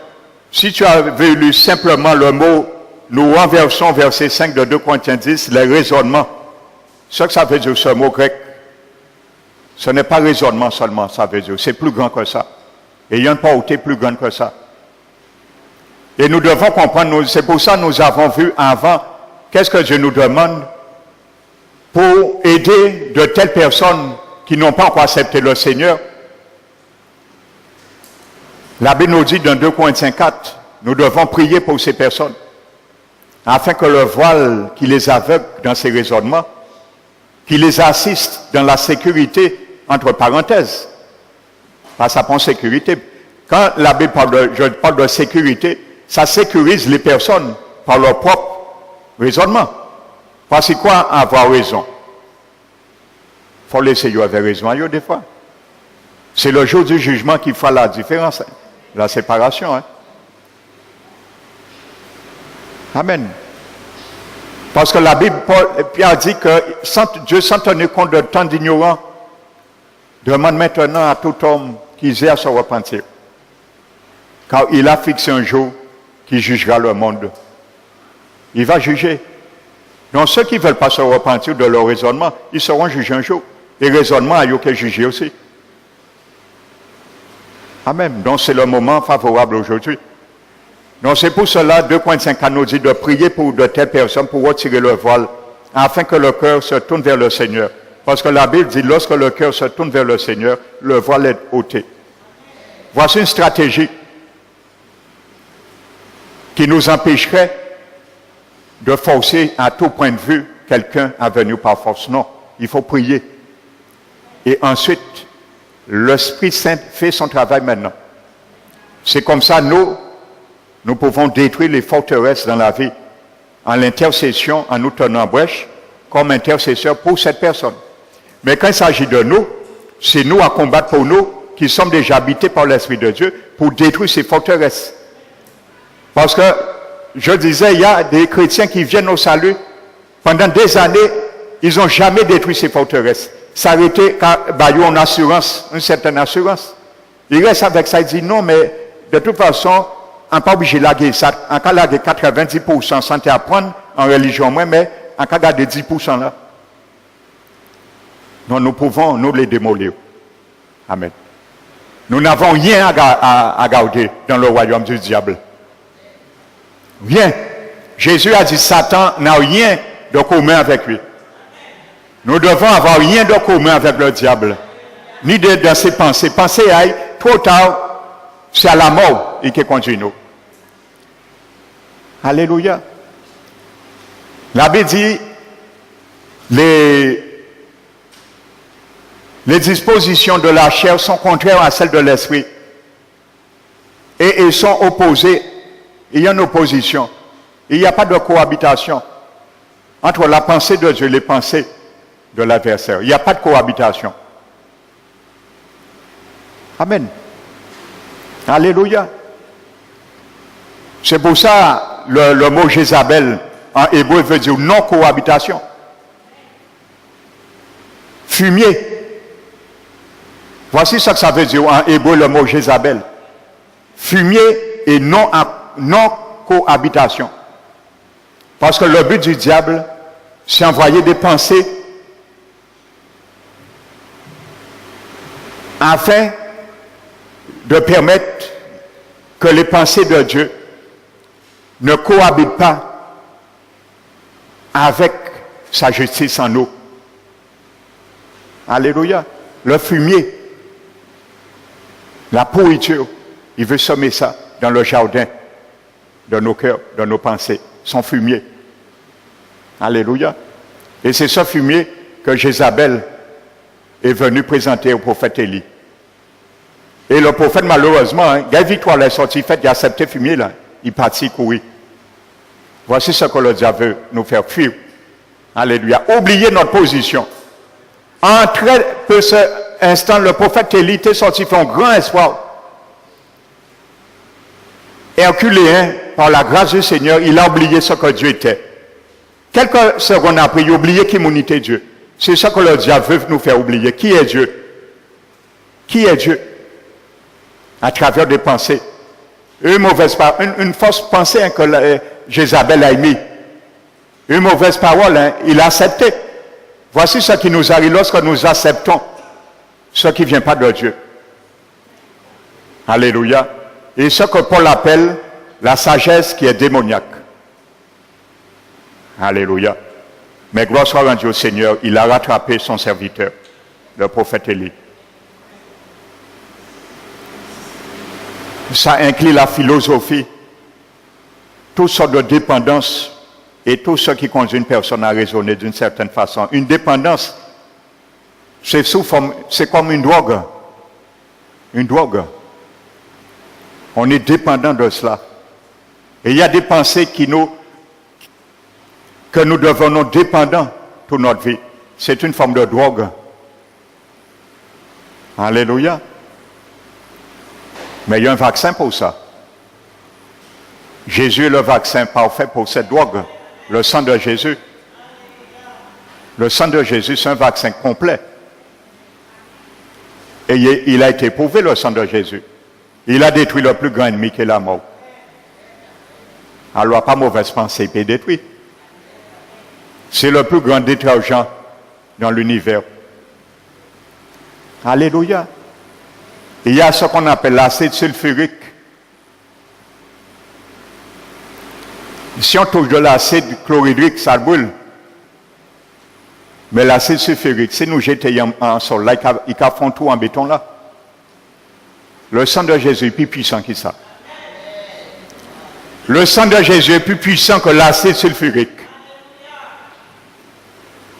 si tu avais lu simplement le mot, nous renversons verset 5 de 2 Corinthiens 10, les raisonnements. Ce que ça veut dire, ce mot grec, ce n'est pas raisonnement seulement, ça veut dire, c'est plus grand que ça. Et il y a une portée plus grande que ça. Et nous devons comprendre, c'est pour ça que nous avons vu avant, qu'est-ce que Dieu nous demande pour aider de telles personnes qui n'ont pas encore accepté le Seigneur. La Bible nous dit dans 2 Corinthiens 4, nous devons prier pour ces personnes, afin que le voile qui les aveugle dans ces raisonnements, qui les assiste dans la sécurité, entre parenthèses, pas ça prend sécurité. Quand la Bible je parle de sécurité, ça sécurise les personnes par leur propre raisonnement. Parce que quoi avoir raison? Il faut laisser eux avoir raison des fois. C'est le jour du jugement qui fera la différence, la séparation. Hein? Amen. Parce que la Bible, Pierre dit que Dieu, sans tenir compte de tant d'ignorants, demande maintenant à tout homme qu'il ait à se repentir. Car il a fixé un jour qui jugera le monde. Il va juger. Donc ceux qui ne veulent pas se repentir de leur raisonnement, ils seront jugés un jour. Et raisonnement, il y a qu'à juger aussi. Amen. Donc c'est le moment favorable aujourd'hui. Donc c'est pour cela, 2 Corinthiens 5 nous dit de prier pour de telles personnes pour retirer le voile, afin que le cœur se tourne vers le Seigneur. Parce que la Bible dit, lorsque le cœur se tourne vers le Seigneur, le voile est ôté. Voici une stratégie qui nous empêcherait de forcer à tout point de vue quelqu'un à venir par force. Non, il faut prier. Et ensuite, l'Esprit Saint fait son travail maintenant. C'est comme ça, nous pouvons détruire les forteresses dans la vie en l'intercession, en nous tenant brèche comme intercesseur pour cette personne. Mais quand il s'agit de nous, c'est nous à combattre pour nous qui sommes déjà habités par l'Esprit de Dieu pour détruire ces forteresses. Parce que, je disais, il y a des chrétiens qui viennent au salut, pendant des années, ils n'ont jamais détruit ces forteresses. Ça a été quand ils ont une assurance, une certaine assurance. Ils restent avec ça, ils disent non, mais de toute façon, on n'est pas obligé de laguer ça. En cas de 90%, sans apprendre en religion, mais en cas de 10% là. Non, nous pouvons nous les démolir. Amen. Nous n'avons rien à garder dans le royaume du diable. Rien. Jésus a dit Satan n'a rien de commun avec lui. Nous devons avoir rien de commun avec le diable. Ni dans ses pensées. Pensées aille, trop tard, c'est à la mort et qui conduit nous. Alléluia. La Bible dit les dispositions de la chair sont contraires à celles de l'esprit. Et elles sont opposées. Il y a une opposition. Il n'y a pas de cohabitation entre la pensée de Dieu et les pensées de l'adversaire. Il n'y a pas de cohabitation. Amen. Alléluia. C'est pour ça le mot Jézabel en hébreu veut dire non-cohabitation. fumier. Voici ce que ça veut dire en hébreu le mot Jézabel. Fumier et non cohabitation. Parce que le but du diable, c'est envoyer des pensées afin de permettre que les pensées de Dieu ne cohabitent pas avec sa justice en nous. Alléluia. Le fumier, la pourriture, il veut semer ça dans le jardin de nos cœurs, de nos pensées, son fumier. Alléluia. Et c'est ce fumier que Jézabel est venu présenter au prophète Élie. Et le prophète, malheureusement, il a victoire la sortie faite, il a accepté le fumier là, il partit courir. Voici ce que le diable veut nous faire fuir. Alléluia. Oubliez notre position. En très peu instant, le prophète Élie était sorti faire un grand espoir. Herculéen, par la grâce du Seigneur, il a oublié ce que Dieu était. Quelques secondes après, il a oublié qui était Dieu. C'est ce que le diable veut nous faire oublier. Qui est Dieu? Qui est Dieu? À travers des pensées. Une fausse pensée que Jézabel a émise. Une mauvaise parole, il a accepté. Voici ce qui nous arrive lorsque nous acceptons ce qui ne vient pas de Dieu. Alléluia. Et ce que Paul appelle la sagesse qui est démoniaque. Alléluia. Mais gloire soit rendue au Seigneur, il a rattrapé son serviteur, le prophète Élie. Ça inclut la philosophie, toutes sortes de dépendances et tout ce qui conduit une personne à raisonner d'une certaine façon. Une dépendance, c'est comme une drogue. Une drogue. On est dépendant de cela. Et il y a des pensées que nous devenons dépendants toute notre vie. C'est une forme de drogue. Alléluia. Mais il y a un vaccin pour ça. Jésus est le vaccin parfait pour cette drogue. Le sang de Jésus. Le sang de Jésus, c'est un vaccin complet. Et il a été éprouvé, le sang de Jésus. Il a détruit le plus grand ennemi qui est la mort. Alors, pas mauvaise pensée, il peut détruire. C'est le plus grand détergent dans l'univers. Alléluia. Il y a ce qu'on appelle l'acide sulfurique. Si on touche de l'acide chlorhydrique, ça brûle. Mais l'acide sulfurique, si nous jetons en sol, là, il font tout en béton là. Le sang de Jésus est plus puissant que ça. Le sang de Jésus est plus puissant que l'acide sulfurique.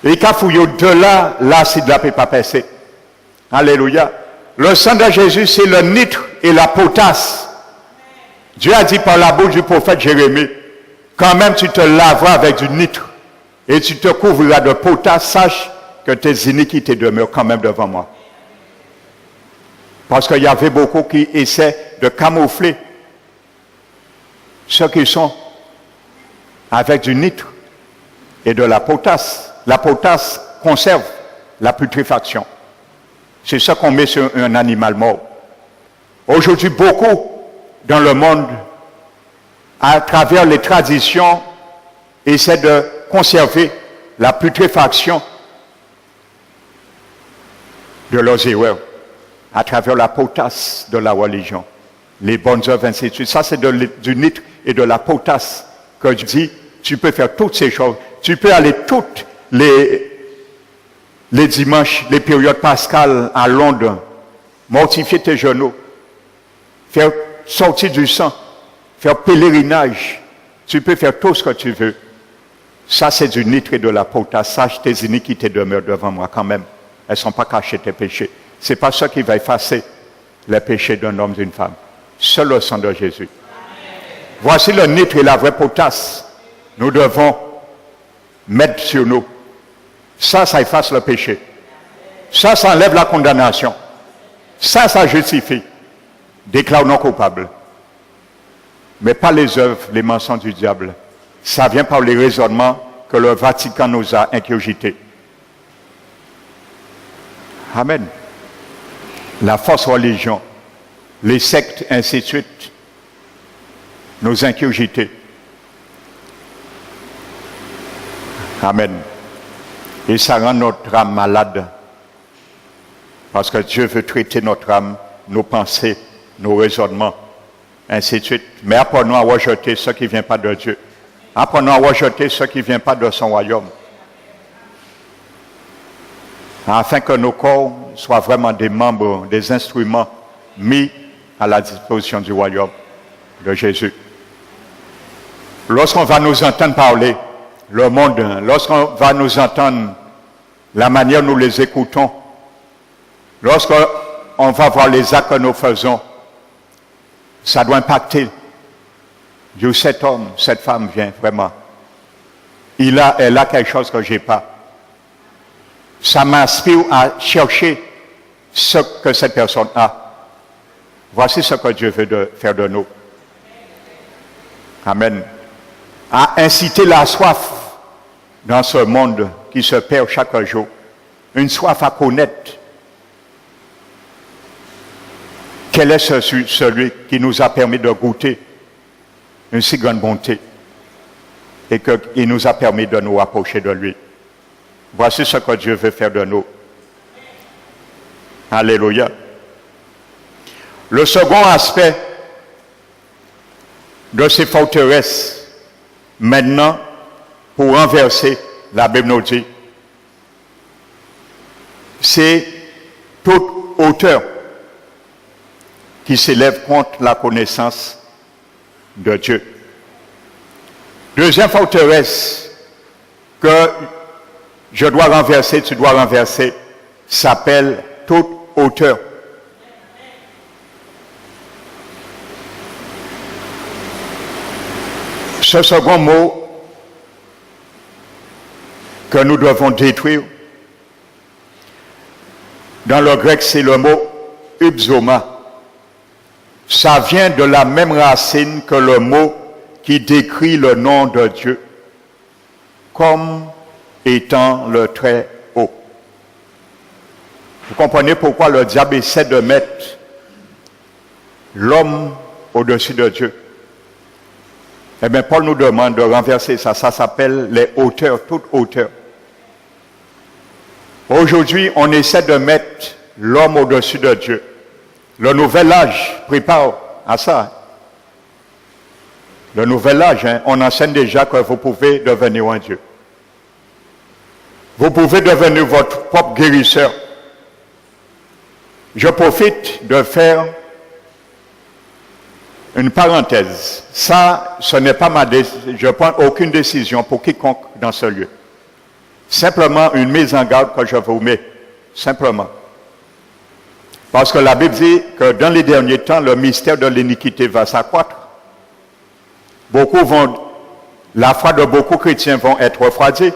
Et quand fouille au-delà, l'acide là ne peut pas passer. Alléluia. Le sang de Jésus, c'est le nitre et la potasse. Dieu a dit par la bouche du prophète Jérémie, quand même tu te laveras avec du nitre et tu te couvriras de potasse, sache que tes iniquités demeurent quand même devant moi. Parce qu'il y avait beaucoup qui essaient de camoufler ceux qui sont avec du nitre et de la potasse. La potasse conserve la putréfaction. C'est ça qu'on met sur un animal mort. Aujourd'hui, beaucoup dans le monde, à travers les traditions, essaient de conserver la putréfaction de leurs erreurs à travers la potasse de la religion, les bonnes œuvres, ainsi de suite. Ça, c'est du nitre et de la potasse que je dis, tu peux faire toutes ces choses. Tu peux aller toutes les dimanches, les périodes pascales à Londres, mortifier tes genoux, faire sortir du sang, faire pèlerinage. Tu peux faire tout ce que tu veux. Ça, c'est du nitre et de la potasse. Sache, tes iniquités demeurent devant moi quand même. Elles ne sont pas cachées, tes péchés. Ce n'est pas ça qui va effacer les péchés d'un homme, d'une femme. Seul le sang de Jésus. Voici le nitre et la vraie potasse. Nous devons mettre sur nous. Ça efface le péché. Ça enlève la condamnation. Ça justifie. Déclare non coupable. Mais pas les œuvres, les mensonges du diable. Ça vient par les raisonnements que le Vatican nous a ingurgités. Amen. La fausse religion, les sectes, ainsi de suite, nous incurgiter. Amen. Et ça rend notre âme malade. Parce que Dieu veut traiter notre âme, nos pensées, nos raisonnements, ainsi de suite. Mais apprenons à rejeter ce qui ne vient pas de Dieu. Apprenons à rejeter ce qui ne vient pas de son royaume. Afin que nos corps soient vraiment des membres, des instruments mis à la disposition du royaume de Jésus. Lorsqu'on va nous entendre parler, le monde, lorsqu'on va nous entendre, la manière dont nous les écoutons, lorsqu'on va voir les actes que nous faisons, ça doit impacter. Dieu, cet homme, cette femme vient vraiment. Elle a quelque chose que je n'ai pas. Ça m'inspire à chercher ce que cette personne a. Voici ce que Dieu veut faire de nous. Amen. À inciter la soif dans ce monde qui se perd chaque jour. Une soif à connaître quel est celui qui nous a permis de goûter une si grande bonté et qu'il nous a permis de nous rapprocher de lui. Voici ce que Dieu veut faire de nous. Alléluia. Le second aspect de ces forteresses, maintenant, pour renverser, la Bible nous dit, c'est toute hauteur qui s'élève contre la connaissance de Dieu. Deuxième forteresse que je dois renverser, tu dois renverser, s'appelle toute hauteur. Ce second mot que nous devons détruire, dans le grec, c'est le mot upsoma. Ça vient de la même racine que le mot qui décrit le nom de Dieu comme étant le très haut. Vous comprenez pourquoi le diable essaie de mettre l'homme au-dessus de Dieu. Eh bien, Paul nous demande de renverser ça. Ça s'appelle les hauteurs, toute hauteur. Aujourd'hui, on essaie de mettre l'homme au-dessus de Dieu. Le nouvel âge prépare à ça. Le nouvel âge, on enseigne déjà que vous pouvez devenir un Dieu. Vous pouvez devenir votre propre guérisseur. Je profite de faire une parenthèse. Ça, ce n'est pas ma décision. Je ne prends aucune décision pour quiconque dans ce lieu. Simplement une mise en garde que je vous mets. Simplement. Parce que la Bible dit que dans les derniers temps, le mystère de l'iniquité va s'accroître. La foi de beaucoup chrétiens vont être refroidie.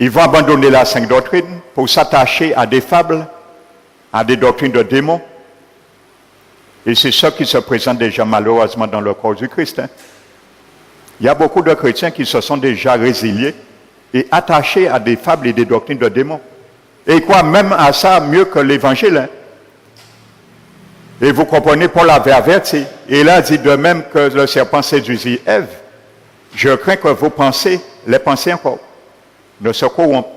Ils vont abandonner la sainte doctrine pour s'attacher à des fables, à des doctrines de démons. Et c'est ça qui se présente déjà malheureusement dans le corps du Christ. Il y a beaucoup de chrétiens qui se sont déjà résiliés et attachés à des fables et des doctrines de démons. Et quoi, même à ça, mieux que l'évangile. Et vous comprenez, Paul avait averti. Et là, dit de même que le serpent séduisit Ève. Je crains que vos pensées, les pensées encore, ne se corrompent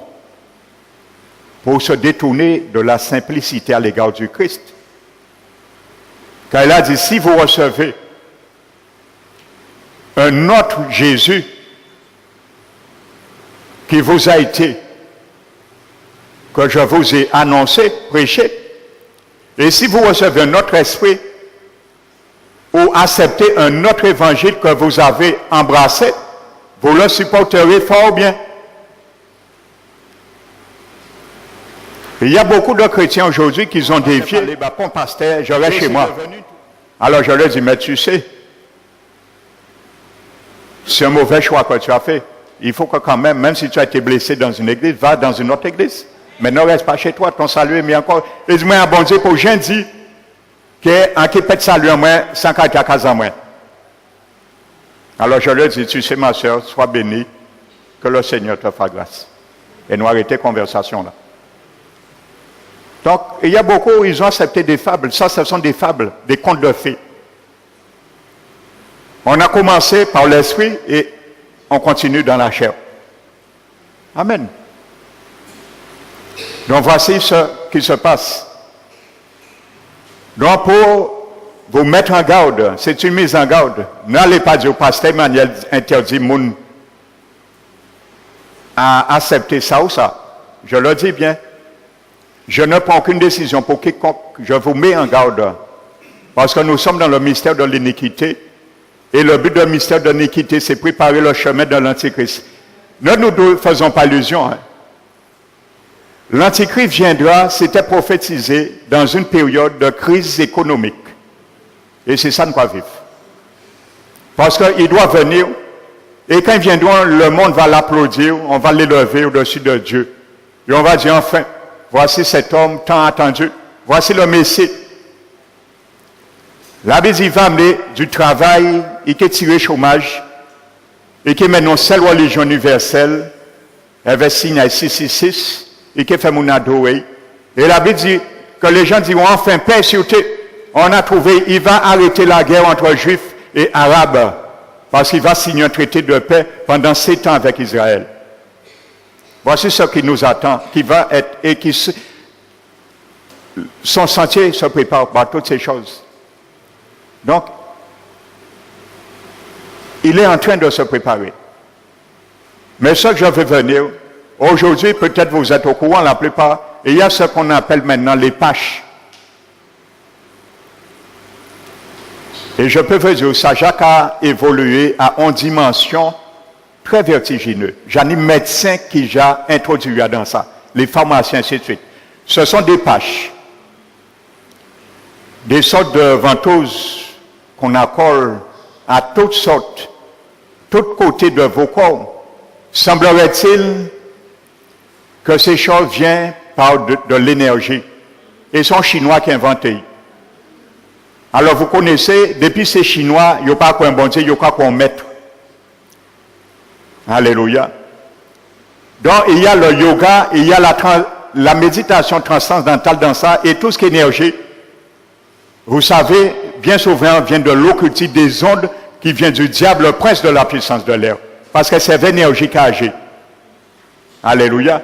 pour se détourner de la simplicité à l'égard du Christ. Car il a dit, si vous recevez un autre Jésus qui vous a été, que je vous ai annoncé, prêché, et si vous recevez un autre esprit ou acceptez un autre évangile que vous avez embrassé, vous le supporterez fort bien. Il y a beaucoup de chrétiens aujourd'hui qui ont dévié. Bon pasteur, je vais chez moi. Alors je leur dis, mais tu sais, c'est un mauvais choix que tu as fait. Il faut que quand même si tu as été blessé dans une église, va dans une autre église. Mais ne reste pas chez toi, ton salut est mis encore. Et dis-moi, bon Dieu, pour gens dit qu'en qui peut salut en moins, sans qu'à casa en moins. Alors je leur dis, tu sais ma soeur, sois bénie, que le Seigneur te fasse grâce. Et nous arrêtons la conversation là. Donc, il y a beaucoup, ils ont accepté des fables. Ça, ce sont des fables, des contes de fées. On a commencé par l'esprit et on continue dans la chair. Amen. Donc, voici ce qui se passe. Donc, pour vous mettre en garde, c'est une mise en garde. N'allez pas dire au pasteur Emmanuel interdit moun à accepter ça ou ça. Je le dis bien. Je ne prends aucune décision pour quiconque. Je vous mets en garde. Parce que nous sommes dans le mystère de l'iniquité. Et le but du mystère de l'iniquité, c'est préparer le chemin de l'Antichrist. Ne nous faisons pas illusion. Hein. L'Antichrist viendra, c'était prophétisé dans une période de crise économique. Et c'est ça qu'on va vivre. Parce qu'il doit venir. Et quand il viendra, le monde va l'applaudir. On va l'élever au-dessus de Dieu. Et on va dire enfin, voici cet homme tant attendu. Voici le Messie. La Bible il va amener du travail, il qui tiré chômage, et qui met une seule religion universelle, avec signe 666, et qui fait mon adoré. Et la Bible dit que les gens diront enfin, paix sur terre. On a trouvé, il va arrêter la guerre entre Juifs et Arabes, parce qu'il va signer un traité de paix pendant 7 ans avec Israël. Voici ce qui nous attend, qui va être, et qui son sentier se prépare par toutes ces choses. Donc, il est en train de se préparer. Mais ce que je veux venir, aujourd'hui, peut-être vous êtes au courant, la plupart, et il y a ce qu'on appelle maintenant les paches. Et je peux vous dire, ça, Jacques a évolué à une dimension très vertigineuse. J'en ai médecins qui j'ai introduit dans ça, les pharmaciens, ainsi de suite. Ce sont des paches, des sortes de ventouses qu'on accorde à toutes sortes, tous côtés de vos corps. Semblerait-il que ces choses viennent par de l'énergie. Et sont Chinois qui inventent. Alors vous connaissez, depuis ces Chinois, il n'y a pas qu'un bon Dieu, il n'y a pas qu'un maître. Alléluia. Donc il y a le yoga, il y a la méditation transcendantale dans ça, et tout ce qui est énergie. Vous savez, bien souvent, vient de l'occultisme des ondes qui vient du diable, le prince de la puissance de l'air. Parce que c'est l'énergie qui agit. Alléluia.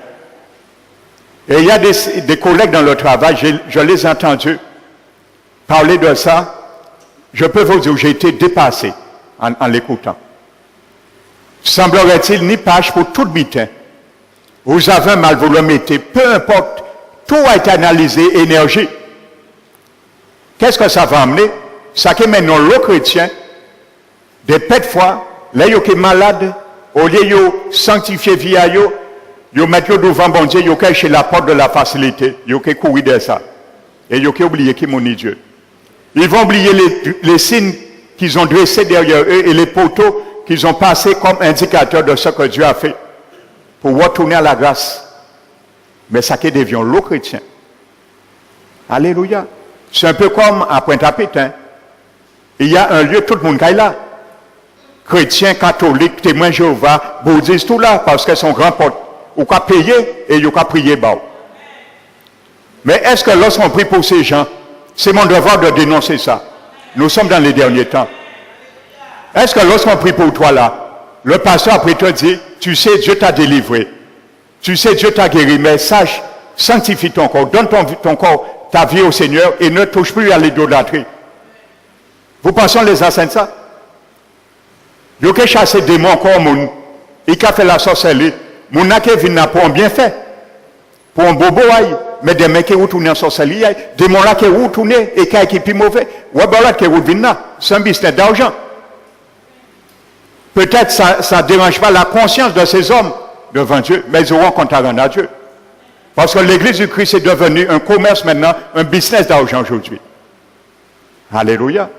Et il y a des collègues dans le travail, je les ai entendus parler de ça. Je peux vous dire, j'ai été dépassé en l'écoutant. Semblerait-il, ni page pour tout bitin. Vous avez un mal, vous le mettez. Peu importe, tout a été analysé, énergie. Qu'est-ce que ça va amener? Ça qui mène le chrétien, des pètes fois, là, ils sont malades, au lieu de sanctifier vie à eux, ils mettent devant bon Dieu, ils sont chez la porte de la facilité, ils sont courir de ça. Et ils ont oublié qui est mon Dieu. Ils vont oublier les signes qu'ils ont dressés derrière eux et les poteaux qu'ils ont passés comme indicateurs de ce que Dieu a fait pour retourner à la grâce. Mais ça qui devient le chrétien. Alléluia. C'est un peu comme à Pointe-à-Pitre. Hein. Il y a un lieu, tout le monde est là. Chrétiens, catholiques, témoins Jéhovah, bouddhistes, tout là, parce que son grand porte. Ou qu'à payer et il qu'à prier bas. Mais est-ce que lorsqu'on prie pour ces gens, c'est mon devoir de dénoncer ça? Nous sommes dans les derniers temps. Est-ce que lorsqu'on prie pour toi là, le pasteur après te dit, tu sais, Dieu t'a délivré. Tu sais, Dieu t'a guéri, mais sache, sanctifie ton corps, donne ton corps, ta vie au Seigneur et ne touche plus à l'idolâtrie. Vous pensez les enceintes ça? Il y a chassé des démons comme moun, il a fait la sorcellerie, moun n'a qu'à venir pour un bienfait, pour un bobo aïe, mais des mecs qui retournent en sorcellerie, des démons là qui retournent et qui est plus mauvais, ouais ben là qui retournent c'est un business d'argent. Peut-être ça ne dérange pas la conscience de ces hommes devant Dieu, mais ils auront compte à rendre à Dieu. Parce que l'église du Christ est devenue un commerce maintenant, un business d'argent aujourd'hui. Alléluia.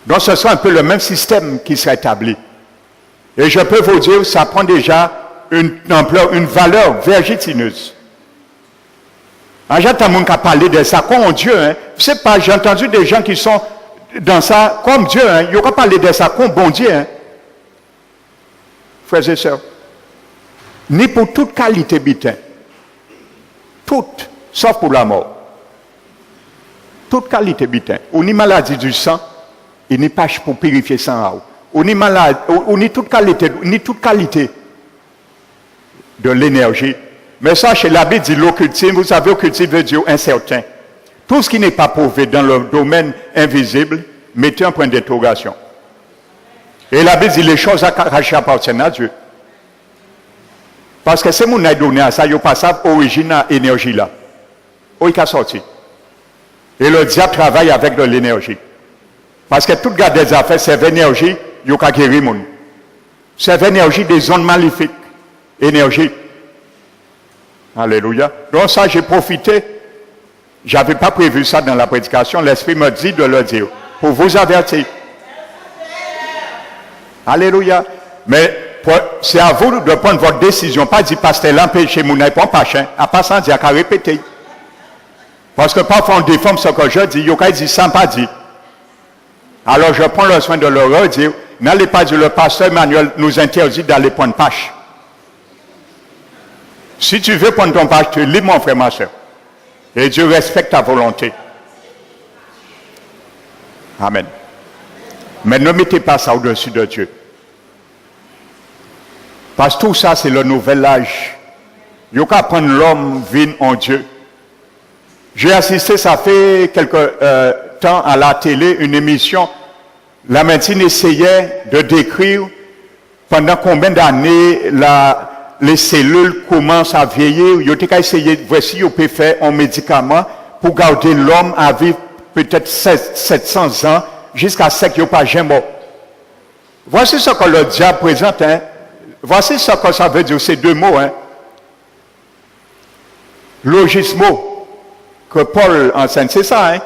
Donc ce sera un peu le même système qui sera établi. Et je peux vous dire, ça prend déjà une ampleur, une valeur vertigineuse. J'entends mon cas parler de ça comme Dieu. Hein. C'est pas, j'ai entendu des gens qui sont dans ça comme Dieu. Hein. Ils n'ont pas parlé de ça comme bon Dieu. Hein. Frères et sœurs. Ni pour toute qualité bitin. Toute. sauf pour la mort. Toute qualité bitin. On ni maladie du sang, il n'y a pas pour purifier le sang. On ni malade, on ni toute qualité de l'énergie. Mais ça, chez l'abbé dit l'occultisme, vous savez, occultisme veut dire incertain. Tout ce qui n'est pas prouvé dans le domaine invisible, mettez un point d'interrogation. Et l'abbé dit les choses arrachées appartiennent à Dieu. Parce que c'est mon donné à ça, il n'y a pas ça, origine à énergie là. Où il a sorti. Et le diable travaille avec de l'énergie. Parce que tout garde des affaires, c'est l'énergie, il y a guérir monde. C'est l'énergie des ondes maléfiques. Énergie. Alléluia. Donc ça, j'ai profité. Je n'avais pas prévu ça dans la prédication. L'Esprit me dit de le dire. Pour vous avertir. Alléluia. Mais c'est à vous de prendre votre décision. Pas dire, pasteur, l'empêcher, mon n'est pas pachin. À pas sans dire, qu'à répéter. Parce que parfois on déforme ce que je dis. Il y a dit sans pas dire. Alors je prends le soin de leur redire. N'allez pas dire, le pasteur Emmanuel nous interdit d'aller prendre pâche. Si tu veux prendre ton pâche, tu es libre, mon frère, ma soeur. Et Dieu respecte ta volonté. Amen. Mais ne mettez pas ça au-dessus de Dieu. Parce que tout ça, c'est le nouvel âge. Il n'y a qu'à prendre l'homme vine en Dieu. J'ai assisté, ça fait quelque temps à la télé, une émission. La médecine essayait de décrire pendant combien d'années les cellules commencent à vieillir. Il a essayé, voici, on peut faire un médicament pour garder l'homme à vivre peut-être 700 ans jusqu'à ce qu'il n'y ait pas jamais mort. Voici ce que le diable présente. Hein. Voici ce que ça veut dire, ces deux mots. Hein. Logismo, que Paul enseigne, c'est ça. Hein.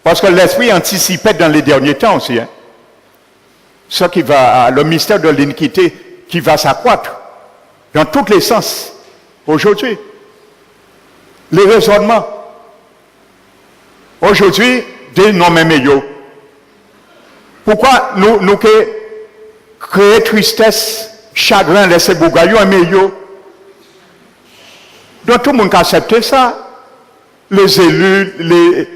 Parce que l'esprit anticipait dans les derniers temps aussi. Hein. Ce qui va, le mystère de l'iniquité qui va s'accroître dans tous les sens aujourd'hui. Les raisonnements. Aujourd'hui, des noms meilleurs. Pourquoi nous créer tristesse, chagrin, laisser bougaillon un meilleur? Donc tout le monde a accepté ça. Les élus,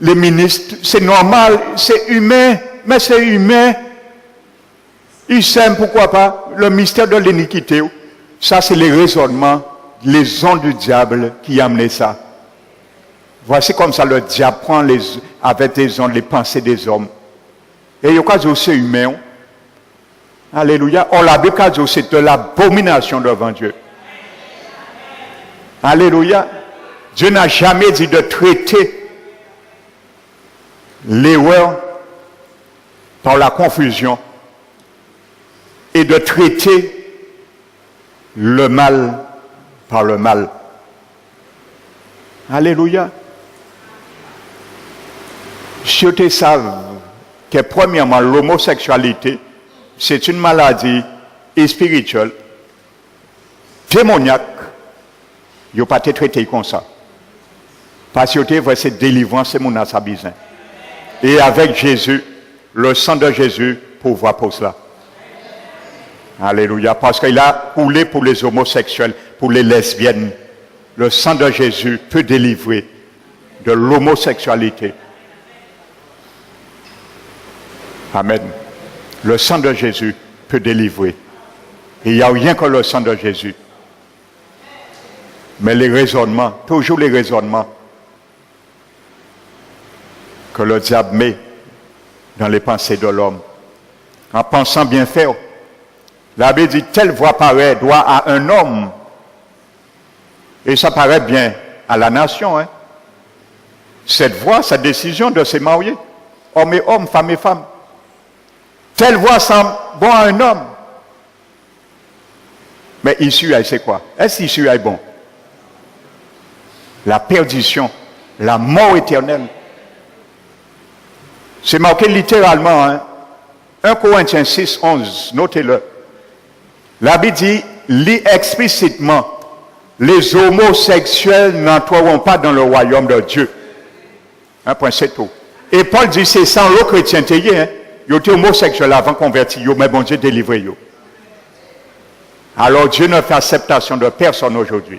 les ministres, c'est normal, c'est humain, mais c'est humain. Ils s'aiment, pourquoi pas? Le mystère de l'iniquité. Ça, c'est les raisonnements, les ondes du diable qui amenaient ça. Voici comme ça le diable prend avec des ondes les pensées des hommes. Et il y a quoi aussi humain. Alléluia. Or, la Bible dit c'est de l'abomination devant Dieu. Alléluia. Dieu n'a jamais dit de traiter l'erreur par la confusion et de traiter le mal par le mal. Alléluia. Si tu savent que premièrement l'homosexualité, c'est une maladie spirituelle, démoniaque, il n'a pas été traité comme ça. Parce que cette délivrance, c'est mon assabizin. Et avec Jésus, le sang de Jésus pourvoit pour cela. Alléluia. Parce qu'il a coulé pour les homosexuels, pour les lesbiennes. Le sang de Jésus peut délivrer de l'homosexualité. Amen. Le sang de Jésus peut délivrer. Et il n'y a rien que le sang de Jésus. Mais les raisonnements, toujours les raisonnements que le diable met dans les pensées de l'homme. En pensant bien faire. La Bible dit, telle voix paraît droit à un homme. Et ça paraît bien à la nation. Hein? Cette voix, cette décision de se marier. Homme et homme, femme et femme. Telle voix semble bon à un homme. Mais issue, c'est quoi? Est-ce qu'issue est bon? La perdition, la mort éternelle. C'est marqué littéralement, hein? 1 Corinthiens 6, 11, notez-le. La Bible dit, lit explicitement, les homosexuels n'entreront pas dans le royaume de Dieu. Un point, c'est tout. Et Paul dit, c'est sans l'eau chrétienté, hein? Ils étaient homosexuels avant convertis, mais bon Dieu délivré. Alors Dieu ne fait acceptation de personne aujourd'hui.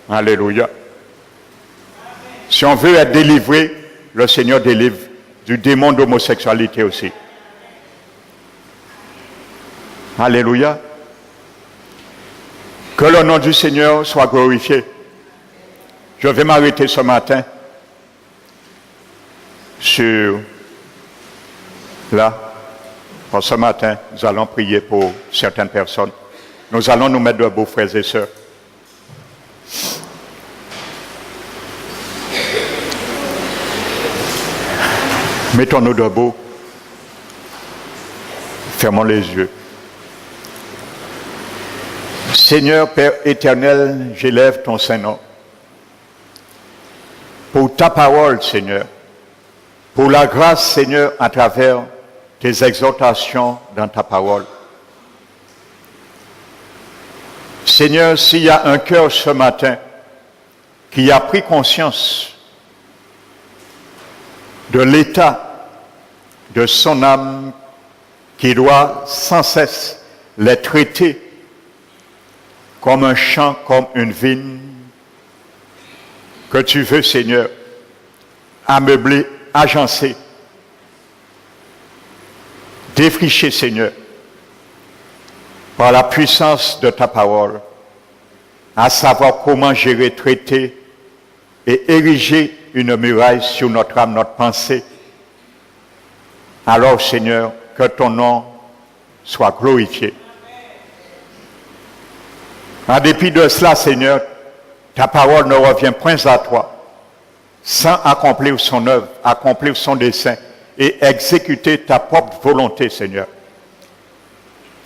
Alléluia. Si on veut être délivré, le Seigneur délivre du démon d'homosexualité aussi. Alléluia. Que le nom du Seigneur soit glorifié. Je vais m'arrêter ce matin sur là. Pour ce matin, nous allons prier pour certaines personnes. Nous allons nous mettre debout, frères et sœurs. Mettons-nous debout. Fermons les yeux. Seigneur, Père éternel, j'élève ton Saint-Nom. Pour ta parole, Seigneur. Pour la grâce, Seigneur, à travers tes exhortations dans ta parole. Seigneur, s'il y a un cœur ce matin qui a pris conscience de l'état de son âme qui doit sans cesse les traiter comme un champ, comme une vigne, que tu veux, Seigneur, ameubler, agencer, défricher, Seigneur, par la puissance de ta parole, à savoir comment gérer, traiter et ériger une muraille sur notre âme, notre pensée. Alors, Seigneur, que ton nom soit glorifié. En dépit de cela, Seigneur, ta parole ne revient point à toi sans accomplir son œuvre, accomplir son dessein et exécuter ta propre volonté, Seigneur.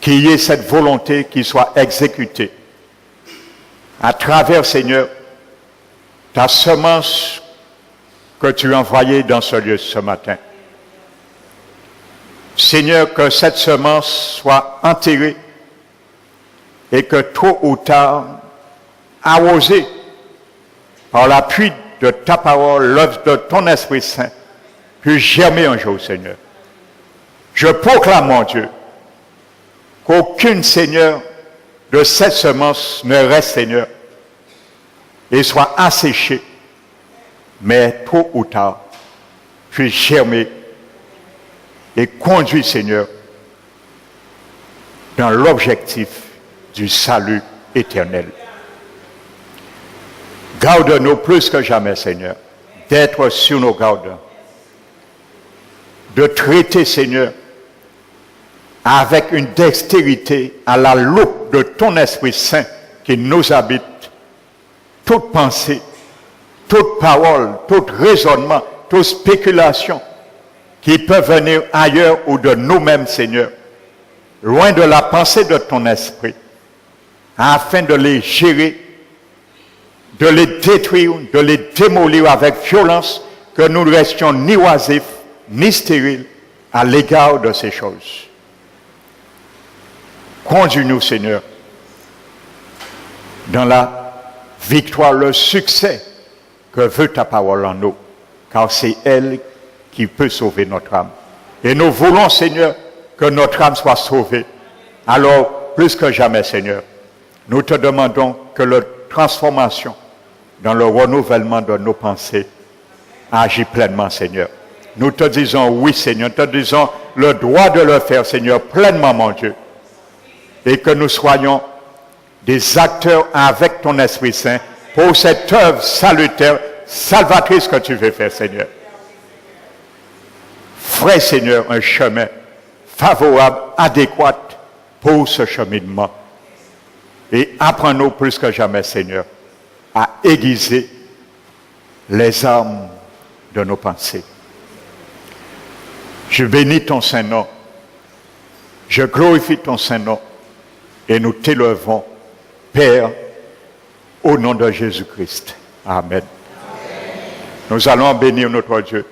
Qu'il y ait cette volonté qui soit exécutée à travers, Seigneur, ta semence que tu as envoyée dans ce lieu ce matin. Seigneur, que cette semence soit enterrée et que tôt ou tard, arrosée par l'appui de ta parole, l'œuvre de ton Esprit Saint, puisse germer un jour, Seigneur. Je proclame, mon Dieu, qu'aucune, Seigneur, de cette semence ne reste, Seigneur, et soit asséchée, mais tôt ou tard, puisse germer et conduire, Seigneur, dans l'objectif du salut éternel. Garde-nous plus que jamais, Seigneur, d'être sur nos gardes, de traiter, Seigneur, avec une dextérité à la loupe de ton Esprit Saint qui nous habite, toute pensée, toute parole, tout raisonnement, toute spéculation qui peut venir ailleurs ou de nous-mêmes, Seigneur, loin de la pensée de ton Esprit, afin de les gérer, de les détruire, de les démolir avec violence, que nous ne restions ni oisifs, ni stériles à l'égard de ces choses. Conduis-nous, Seigneur, dans la victoire, le succès que veut ta parole en nous, car c'est elle qui peut sauver notre âme. Et nous voulons, Seigneur, que notre âme soit sauvée. Alors, plus que jamais, Seigneur, nous te demandons que la transformation dans le renouvellement de nos pensées agit pleinement, Seigneur. Nous te disons oui, Seigneur, nous te disons le droit de le faire, Seigneur, pleinement, mon Dieu. Et que nous soyons des acteurs avec ton Esprit Saint pour cette œuvre salutaire, salvatrice que tu veux faire, Seigneur. Ferai, Seigneur, un chemin favorable, adéquat pour ce cheminement. Et apprends-nous plus que jamais, Seigneur, à aiguiser les armes de nos pensées. Je bénis ton Saint-Nom. Je glorifie ton Saint-Nom. Et nous t'élevons, Père, au nom de Jésus-Christ. Amen. Nous allons bénir notre Dieu.